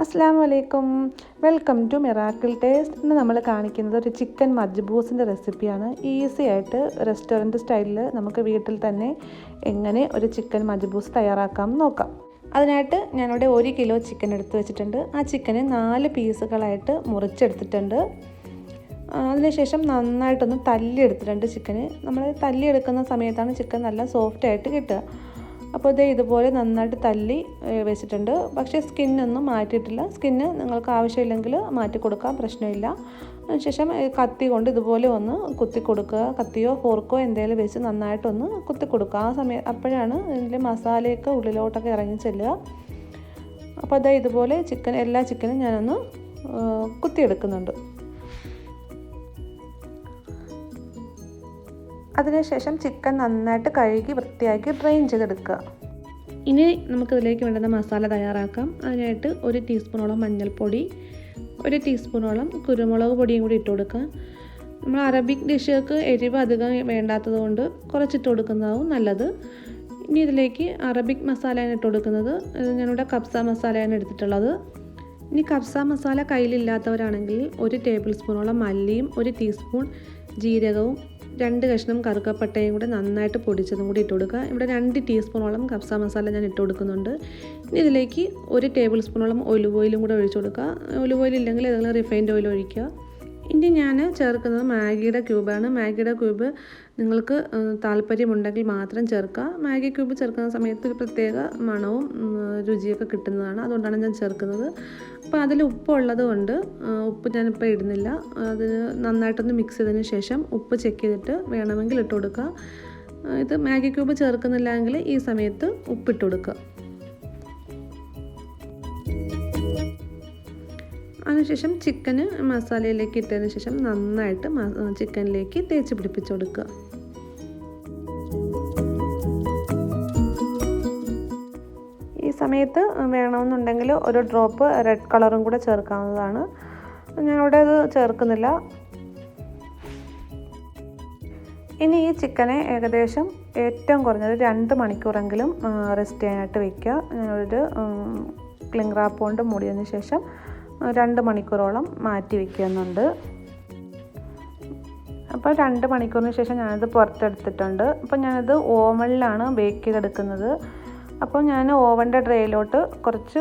അസ്സലാമു അലൈക്കും, welcome to miracle taste. ഇന്ന് നമ്മൾ കാണിക്കുന്നത് ഒരു ചിക്കൻ മജ്ബൂസിൻ്റെ റെസിപ്പിയാണ്. ഈസി ആയിട്ട് റെസ്റ്റോറൻറ്റ് സ്റ്റൈലിൽ നമുക്ക് വീട്ടിൽ തന്നെ എങ്ങനെ ഒരു ചിക്കൻ മജ്ബൂസ് തയ്യാറാക്കാം നോക്കാം. അതിനായിട്ട് ഞാനിവിടെ 1 കിലോ ചിക്കൻ എടുത്ത് വെച്ചിട്ടുണ്ട്. ആ ചിക്കന് 4 പീസുകളായിട്ട് മുറിച്ചെടുത്തിട്ടുണ്ട്. അതിനുശേഷം നന്നായിട്ടൊന്ന് തല്ലിയെടുത്തിട്ടുണ്ട്. ചിക്കന് നമ്മൾ തല്ലിയെടുക്കുന്ന സമയത്താണ് ചിക്കൻ നല്ല സോഫ്റ്റായിട്ട് കിട്ടുക. അപ്പോൾ ഇതുപോലെ നന്നായിട്ട് തല്ലി വെച്ചിട്ടുണ്ട്. പക്ഷേ സ്കിന്നൊന്നും മാറ്റിയിട്ടില്ല. സ്കിന്ന് നിങ്ങൾക്ക് ആവശ്യമില്ലെങ്കിൽ മാറ്റി കൊടുക്കാം, പ്രശ്നമില്ല. അതിനുശേഷം കത്തി കൊണ്ട് ഇതുപോലെ ഒന്ന് കുത്തി കൊടുക്കുക. കത്തിയോ ഫോർക്കോ എന്തെങ്കിലും വെച്ച് നന്നായിട്ടൊന്ന് കുത്തി കൊടുക്കുക. അപ്പോഴാണ് ഇതിൻ്റെ മസാലയൊക്കെ ഉള്ളിലോട്ടൊക്കെ ഇറങ്ങി ചെല്ലുക. അപ്പോൾ ഇതുപോലെ എല്ലാ ചിക്കനും ഞാനൊന്ന് കുത്തിയെടുക്കുന്നുണ്ട്. അതിനുശേഷം ചിക്കൻ നന്നായിട്ട് കഴുകി വൃത്തിയാക്കി ഡ്രെയിൻ ചെയ്തെടുക്കുക. ഇനി നമുക്കിതിലേക്ക് വേണ്ടുന്ന മസാല തയ്യാറാക്കാം. അതിനായിട്ട് 1 ടീസ്പൂണോളം മഞ്ഞൾപ്പൊടി, 1 ടീസ്പൂണോളം കുരുമുളക് പൊടിയും കൂടി ഇട്ട് കൊടുക്കുക. നമ്മൾ അറബിക് ഡിഷുകൾക്ക് എരിവ് അധികം വേണ്ടാത്തത് കൊണ്ട് കുറച്ചിട്ട് കൊടുക്കുന്നതാവും നല്ലത്. ഇനി ഇതിലേക്ക് അറബിക് മസാലയാണ് ഇട്ട് കൊടുക്കുന്നത്. ഞാനിവിടെ കബ്സ മസാലയാണ് എടുത്തിട്ടുള്ളത്. ഇനി കബ്സ മസാല കയ്യിലില്ലാത്തവരാണെങ്കിൽ 1 ടേബിൾ സ്പൂണോളം മല്ലിയും 1 ടീസ്പൂൺ ജീരകവും 2 കഷ്ണം കറുകപ്പട്ടയും കൂടെ നന്നായിട്ട് പൊടിച്ചതും കൂടി ഇട്ട് കൊടുക്കുക. ഇവിടെ 2 ടീസ്പൂണോളം കബ്സ മസാല ഞാൻ ഇട്ട് കൊടുക്കുന്നുണ്ട്. ഇനി ഇതിലേക്ക് 1 ടേബിൾ സ്പൂണോളം ഒലിവ് ഓയിലും കൂടെ ഒഴിച്ചു കൊടുക്കുക. ഒലിവ് ഓയിൽ ഇല്ലെങ്കിൽ ഏതെങ്കിലും റിഫൈൻഡ് ഓയിൽ ഒഴിക്കുക. ഇനി ഞാൻ ചേർക്കുന്നത് മാഗിയുടെ ക്യൂബാണ്. മാഗിയുടെ ക്യൂബ് നിങ്ങൾക്ക് താല്പര്യമുണ്ടെങ്കിൽ മാത്രം ചേർക്കുക. മാഗി ക്യൂബ് ചേർക്കുന്ന സമയത്ത് ഒരു പ്രത്യേക മണവും രുചിയൊക്കെ കിട്ടുന്നതാണ്. അതുകൊണ്ടാണ് ഞാൻ ചേർക്കുന്നത്. അപ്പോൾ അതിൽ ഉപ്പുള്ളത് കൊണ്ട് ഉപ്പ് ഞാനിപ്പോൾ ഇടുന്നില്ല. അതിന് നന്നായിട്ടൊന്ന് മിക്സ് ചെയ്തതിന് ശേഷം ഉപ്പ് ചെക്ക് ചെയ്തിട്ട് വേണമെങ്കിൽ ഇട്ട് കൊടുക്കുക. ഇത് മാഗി ക്യൂബ് ചേർക്കുന്നില്ലെങ്കിൽ ഈ സമയത്ത് ഉപ്പിട്ട് കൊടുക്കുക. അതിനുശേഷം ചിക്കന് മസാലയിലേക്ക് ഇട്ടതിന് ശേഷം നന്നായിട്ട് ചിക്കനിലേക്ക് തേച്ച് പിടിപ്പിച്ച് കൊടുക്കുക. ഈ സമയത്ത് വേണമെന്നുണ്ടെങ്കിൽ ഒരു ഡ്രോപ്പ് റെഡ് കളറും കൂടെ ചേർക്കാവുന്നതാണ്. ഞാനിവിടെ അത് ചേർക്കുന്നില്ല. ഇനി ഈ ചിക്കനെ ഏകദേശം ഏറ്റവും കുറഞ്ഞത് 2 മണിക്കൂറെങ്കിലും റെസ്റ്റ് ചെയ്യാനായിട്ട് വയ്ക്കുക. ഞാനൊരു ക്ലിംഗ് റാപ്പ് കൊണ്ട് മൂടിയതിന് ശേഷം 2 മണിക്കൂറോളം മാറ്റി വയ്ക്കുന്നുണ്ട്. അപ്പോൾ 2 മണിക്കൂറിന് ശേഷം ഞാനത് പുറത്തെടുത്തിട്ടുണ്ട്. അപ്പോൾ ഞാനത് ഓവനിലാണ് ബേക്ക് ചെയ്തെടുക്കുന്നത്. അപ്പോൾ ഞാൻ ഓവൻ്റെ ട്രേയിലോട്ട് കുറച്ച്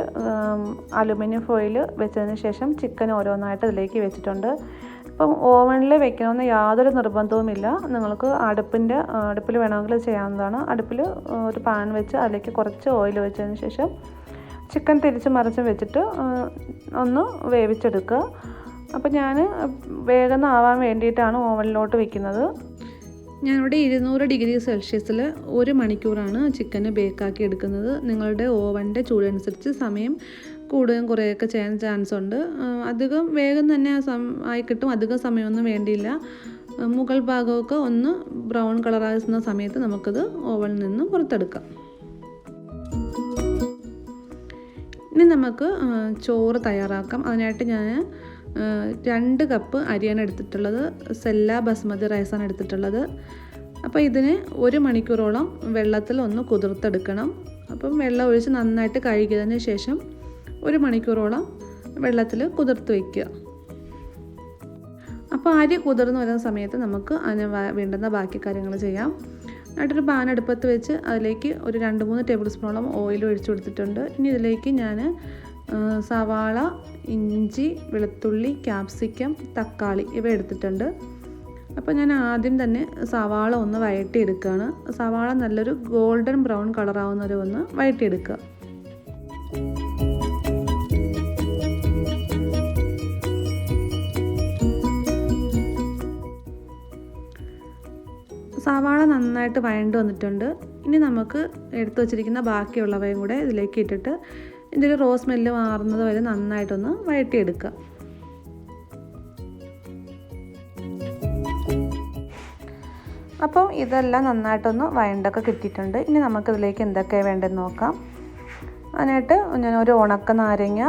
അലുമിനിയം ഫോയിൽ വെച്ചതിന് ശേഷം ചിക്കൻ ഓരോന്നായിട്ട് ഇതിലേക്ക് വെച്ചിട്ടുണ്ട്. അപ്പം ഓവനിൽ വെക്കണമെന്ന് യാതൊരു നിർബന്ധവുമില്ല. നിങ്ങൾക്ക് അടുപ്പിൽ വേണമെങ്കിൽ ചെയ്യാവുന്നതാണ്. അടുപ്പിൽ ഒരു പാൻ വെച്ച് അതിലേക്ക് കുറച്ച് ഓയിൽ വെച്ചതിന് ശേഷം ചിക്കൻ തിരിച്ച് മറിച്ച് വെച്ചിട്ട് ഒന്ന് വേവിച്ചെടുക്കുക. അപ്പോൾ ഞാൻ വേഗം ആവാൻ വേണ്ടിയിട്ടാണ് ഓവനിലോട്ട് വെക്കുന്നത്. ഞാനിവിടെ 200 ഡിഗ്രി സെൽഷ്യസിൽ 1 മണിക്കൂറാണ് ചിക്കന് ബേക്കാക്കി എടുക്കുന്നത്. നിങ്ങളുടെ ഓവൻ്റെ ചൂടനുസരിച്ച് സമയം കൂടുകയും കുറയുകയൊക്കെ ചെയ്യാൻ ചാൻസ് ഉണ്ട്. അധികം വേഗം തന്നെ ആയി കിട്ടും. അധികം സമയമൊന്നും വേണ്ടിയില്ല. മുകൾ ഭാഗമൊക്കെ ഒന്ന് ബ്രൗൺ കളറാകുന്ന സമയത്ത് നമുക്കത് ഓവനിൽ നിന്ന് പുറത്തെടുക്കാം. ഇനി നമുക്ക് ചോറ് തയ്യാറാക്കാം. അതിനായിട്ട് ഞാൻ 2 കപ്പ് അരിയാണ് എടുത്തിട്ടുള്ളത്. സെല്ല ബസ്മതി റൈസാണ് എടുത്തിട്ടുള്ളത്. അപ്പോൾ ഇതിന് 1 മണിക്കൂറോളം വെള്ളത്തിൽ ഒന്ന് കുതിർത്തെടുക്കണം. അപ്പം വെള്ളം ഒഴിച്ച് നന്നായിട്ട് കഴുകിയതിന് ശേഷം 1 മണിക്കൂറോളം വെള്ളത്തിൽ കുതിർത്ത് വയ്ക്കുക. അപ്പോൾ അരി കുതിർന്ന് വരുന്ന സമയത്ത് നമുക്ക് അതിന് വേണ്ടുന്ന ബാക്കി കാര്യങ്ങൾ ചെയ്യാം. എന്നിട്ടൊരു പാൻ അടുപ്പത്ത് വെച്ച് അതിലേക്ക് ഒരു 2-3 ടേബിൾ സ്പൂണോളം ഓയിൽ ഒഴിച്ചു കൊടുത്തിട്ടുണ്ട്. ഇനി ഇതിലേക്ക് ഞാൻ സവാള, ഇഞ്ചി, വെളുത്തുള്ളി, ക്യാപ്സിക്കം, തക്കാളി ഇവ എടുത്തിട്ടുണ്ട്. അപ്പോൾ ഞാൻ ആദ്യം തന്നെ സവാള ഒന്ന് വഴറ്റിയെടുക്കുകയാണ്. സവാള നല്ലൊരു ഗോൾഡൻ ബ്രൗൺ കളറാവുന്നവരെ ഒന്ന് വഴറ്റിയെടുക്കുക. സവാള നന്നായിട്ട് വഴണ്ട് വന്നിട്ടുണ്ട്. ഇനി നമുക്ക് എടുത്തു വച്ചിരിക്കുന്ന ബാക്കിയുള്ളവയും കൂടെ ഇതിലേക്ക് ഇട്ടിട്ട് ഇതിൻ്റെ ഒരു റോസ് സ്മെല്ല് മാറുന്നത് വരെ നന്നായിട്ടൊന്ന് വഴറ്റിയെടുക്കുക. അപ്പോൾ ഇതെല്ലാം നന്നായിട്ടൊന്ന് വഴണ്ടൊക്കെ കിട്ടിയിട്ടുണ്ട്. ഇനി നമുക്കിതിലേക്ക് എന്തൊക്കെയാണ് വേണ്ടതെന്ന് നോക്കാം. അതിനായിട്ട് ഞാൻ ഒരു ഉണക്ക നാരങ്ങ,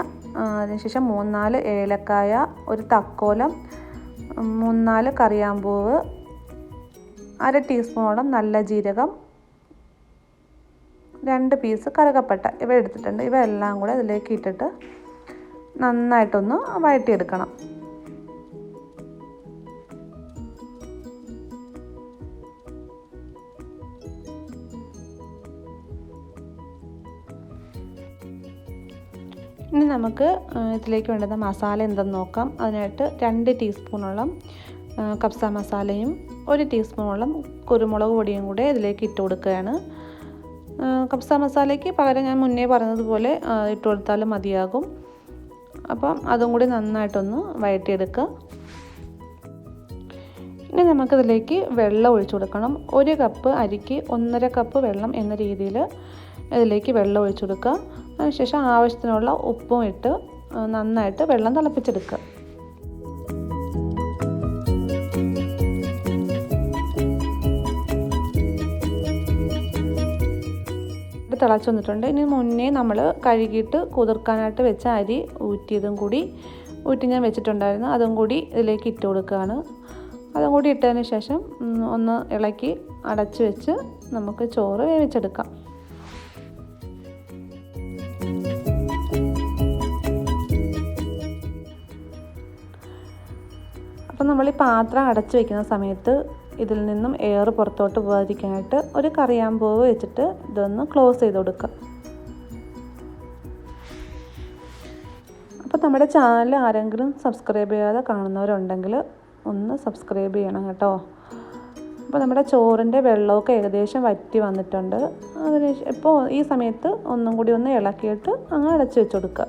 അതിനുശേഷം 3-4 ഏലക്കായ, ഒരു തക്കോലം, 3-4 കറിയാമ്പൂവ്, 1/2 ടീസ്പൂണോളം നല്ല ജീരകം, 2 പീസ് കറുകപ്പട്ട ഇവ എടുത്തിട്ടുണ്ട്. ഇവയെല്ലാം കൂടെ ഇതിലേക്ക് ഇട്ടിട്ട് നന്നായിട്ടൊന്ന് വഴറ്റിയെടുക്കണം. ഇനി നമുക്ക് ഇതിലേക്ക് വേണ്ടുന്ന മസാല എന്തെന്ന് നോക്കാം. അതിനായിട്ട് 2 ടീസ്പൂണോളം കബ്സ മസാലയും 1 ടീസ്പൂണോളം കുരുമുളക് പൊടിയും കൂടെ ഇതിലേക്ക് ഇട്ട് കൊടുക്കുകയാണ്. കബ്സ മസാലയ്ക്ക് പകരം ഞാൻ മുന്നേ പറഞ്ഞതുപോലെ ഇട്ട് കൊടുത്താലും മതിയാകും. അപ്പം അതും കൂടി നന്നായിട്ടൊന്ന് വഴറ്റിയെടുക്കുക. ഇനി നമുക്കിതിലേക്ക് വെള്ളം ഒഴിച്ചു കൊടുക്കണം. 1 കപ്പ് അരിക്ക് 1.5 കപ്പ് വെള്ളം എന്ന രീതിയിൽ ഇതിലേക്ക് വെള്ളം ഒഴിച്ചു കൊടുക്കുക. അതിനുശേഷം ആവശ്യത്തിനുള്ള ഉപ്പും ഇട്ട് നന്നായിട്ട് വെള്ളം തിളപ്പിച്ചെടുക്കുക. തിളച്ച് വന്നിട്ടുണ്ട്. ഇനി മുന്നേ നമ്മൾ കഴുകിയിട്ട് കുതിർക്കാനായിട്ട് വെച്ച അരി ഊറ്റി ഞാൻ വെച്ചിട്ടുണ്ടായിരുന്നു. അതും കൂടി ഇതിലേക്ക് ഇട്ട് കൊടുക്കുകയാണ്. അതും കൂടി ഇട്ടതിന് ശേഷം ഒന്ന് ഇളക്കി അടച്ച് വെച്ച് നമുക്ക് ചോറ് വേവിച്ചെടുക്കാം. അപ്പം നമ്മൾ ഈ പാത്രം അടച്ച് വയ്ക്കുന്ന സമയത്ത് ഇതിൽ നിന്നും എയർ പുറത്തോട്ട് പോകാതിരിക്കാനായിട്ട് ഒരു കറിയാമ്പൂവ് വെച്ചിട്ട് ഇതൊന്ന് ക്ലോസ് ചെയ്ത് കൊടുക്കുക. അപ്പോൾ നമ്മുടെ ചാനൽ ആരെങ്കിലും സബ്സ്ക്രൈബ് ചെയ്യാതെ കാണുന്നവരുണ്ടെങ്കിൽ ഒന്ന് സബ്സ്ക്രൈബ് ചെയ്യണം കേട്ടോ. അപ്പോൾ നമ്മുടെ ചോറിൻ്റെ വെള്ളമൊക്കെ ഏകദേശം വറ്റി വന്നിട്ടുണ്ട്. ഇപ്പോൾ ഈ സമയത്ത് ഒന്നും കൂടി ഒന്ന് ഇളക്കിയിട്ട് അങ്ങ് അടച്ച് വെച്ച് കൊടുക്കുക.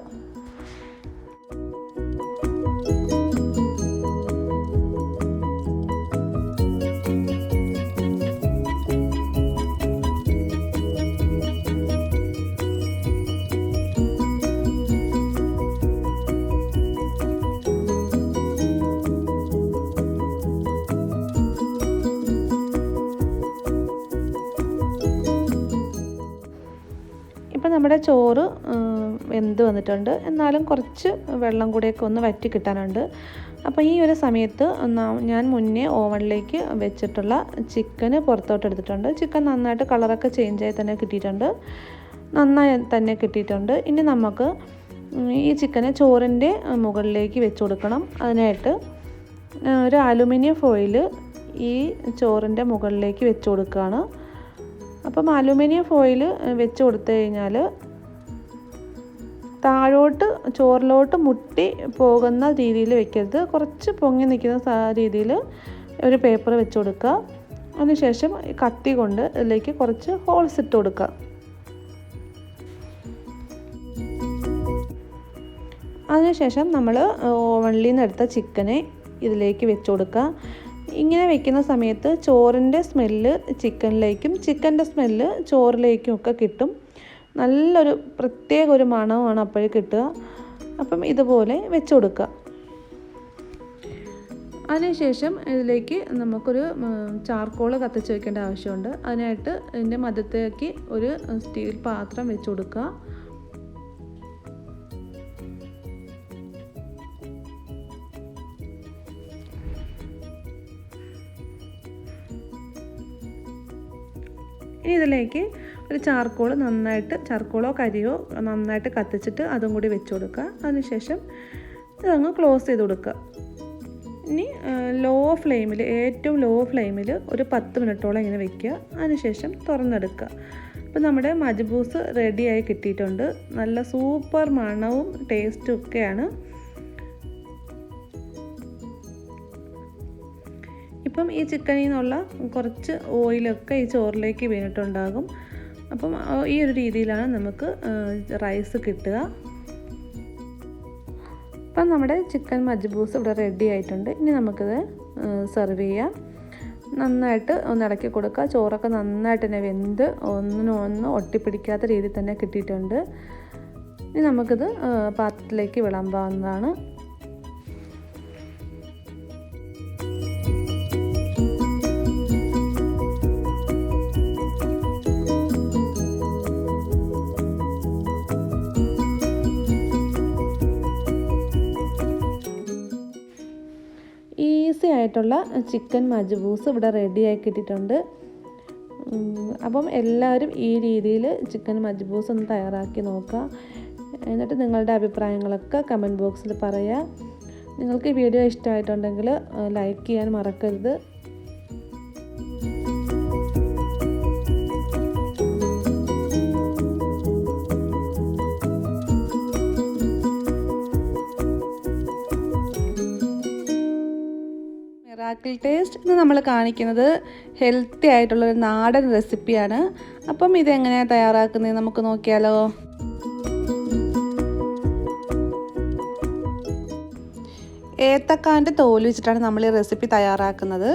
ഇപ്പം നമ്മുടെ ചോറ് വെന്ത് വന്നിട്ടുണ്ട്. എന്നാലും കുറച്ച് വെള്ളം കൂടെയൊക്കെ ഒന്ന് വറ്റി കിട്ടാനുണ്ട്. അപ്പോൾ ഈ ഒരു സമയത്ത് ഞാൻ മുന്നേ ഓവനിലേക്ക് വെച്ചിട്ടുള്ള ചിക്കന് പുറത്തോട്ട് എടുത്തിട്ടുണ്ട്. ചിക്കൻ നന്നായിട്ട് കളറൊക്കെ ചേഞ്ചായി തന്നെ കിട്ടിയിട്ടുണ്ട്. ഇനി നമുക്ക് ഈ ചിക്കനെ ചോറിൻ്റെ മുകളിലേക്ക് വെച്ച് കൊടുക്കണം. അതിനായിട്ട് ഒരു അലുമിനിയം ഫോയിൽ ഈ ചോറിൻ്റെ മുകളിലേക്ക് വെച്ച് കൊടുക്കുകയാണ്. അപ്പം അലുമിനിയം ഫോയിൽ വെച്ച് കൊടുത്തു കഴിഞ്ഞാൽ താഴോട്ട് ചോറിലോട്ട് മുട്ടി പോകുന്ന രീതിയിൽ വെക്കരുത്. കുറച്ച് പൊങ്ങി നിൽക്കുന്ന രീതിയിൽ ഒരു പേപ്പർ വെച്ച് കൊടുക്കുക. അതിനുശേഷം കത്തി കൊണ്ട് ഇതിലേക്ക് കുറച്ച് ഹോൾസ് ഇട്ട് കൊടുക്കുക. അതിനുശേഷം നമ്മൾ ഓവനിൽ നിന്ന് എടുത്ത ചിക്കനെ ഇതിലേക്ക് വെച്ച് കൊടുക്കുക. ഇങ്ങനെ വെക്കുന്ന സമയത്ത് ചോറിൻ്റെ സ്മെല്ല് ചിക്കനിലേക്കും ചിക്കൻ്റെ സ്മെല്ല് ചോറിലേക്കും ഒക്കെ കിട്ടും. നല്ലൊരു പ്രത്യേക ഒരു മണമാണ് അപ്പോഴേ കിട്ടുക. അപ്പം ഇതുപോലെ വെച്ച് കൊടുക്കുക. അതിനുശേഷം ഇതിലേക്ക് നമുക്കൊരു ചാർക്കോൾ കത്തിച്ച് വയ്ക്കേണ്ട ആവശ്യമുണ്ട്. അതിനായിട്ട് ഇതിൻ്റെ മധ്യത്തേക്ക് ഒരു സ്റ്റീൽ പാത്രം വെച്ച് കൊടുക്കുക. ഇനി ഇതിലേക്ക് ഒരു ചാർക്കോളോ കരിയോ നന്നായിട്ട് കത്തിച്ചിട്ട് അതും കൂടി വെച്ച് കൊടുക്കുക. അതിനുശേഷം ഇതങ്ങ് ക്ലോസ് ചെയ്ത് കൊടുക്കുക. ഇനി ഏറ്റവും ലോ ഫ്ലെയിമിൽ ഒരു 10 മിനിറ്റോളം ഇങ്ങനെ വെക്കുക. അതിനുശേഷം തുറന്നെടുക്കുക. അപ്പോൾ നമ്മുടെ മജ്ബൂസ് റെഡിയായി കിട്ടിയിട്ടുണ്ട്. നല്ല സൂപ്പർ മണവും ടേസ്റ്റും ഒക്കെയാണ്. ഇപ്പം ഈ ചിക്കനിൽ നിന്നുള്ള കുറച്ച് ഓയിലൊക്കെ ഈ ചോറിലേക്ക് വീണിട്ടുണ്ടാകും. അപ്പം ഈ ഒരു രീതിയിലാണ് നമുക്ക് റൈസ് കിട്ടുക. അപ്പം നമ്മുടെ ചിക്കൻ മജ്ബൂസ് ഇവിടെ റെഡി ആയിട്ടുണ്ട്. ഇനി നമുക്കിത് സെർവ് ചെയ്യാം. നന്നായിട്ട് ഒന്ന് ഇളക്കി കൊടുക്കുക. ചോറൊക്കെ നന്നായിട്ട് തന്നെ വെന്ത് ഒന്നിനൊന്ന് ഒട്ടിപ്പിടിക്കാത്ത രീതിയിൽ തന്നെ കിട്ടിയിട്ടുണ്ട്. ഇനി നമുക്കിത് പാത്രത്തിലേക്ക് വിളമ്പാവുന്നതാണ്. ഈസി ആയിട്ടുള്ള ചിക്കൻ മജ്ബൂസ് ഇവിടെ റെഡിയായി കിട്ടിയിട്ടുണ്ട്. അപ്പം എല്ലാവരും ഈ രീതിയിൽ ചിക്കൻ മജ്ബൂസ് ഒന്ന് തയ്യാറാക്കി നോക്കുക. എന്നിട്ട് നിങ്ങളുടെ അഭിപ്രായങ്ങളൊക്കെ കമൻറ്റ് ബോക്സിൽ പറയുക. നിങ്ങൾക്ക് ഈ വീഡിയോ ഇഷ്ടമായിട്ടുണ്ടെങ്കിൽ ലൈക്ക് ചെയ്യാൻ മറക്കരുത്. മിറാക്കിൾ ടേസ്റ്റ് ഇന്ന് നമ്മൾ കാണിക്കുന്നത് ഹെൽത്തി ആയിട്ടുള്ളൊരു നാടൻ റെസിപ്പിയാണ്. അപ്പം ഇതെങ്ങനെയാണ് തയ്യാറാക്കുന്നത് നമുക്ക് നോക്കിയാലോ. ഏത്തക്കായൻ്റെ തോല് വെച്ചിട്ടാണ് നമ്മൾ ഈ റെസിപ്പി തയ്യാറാക്കുന്നത്.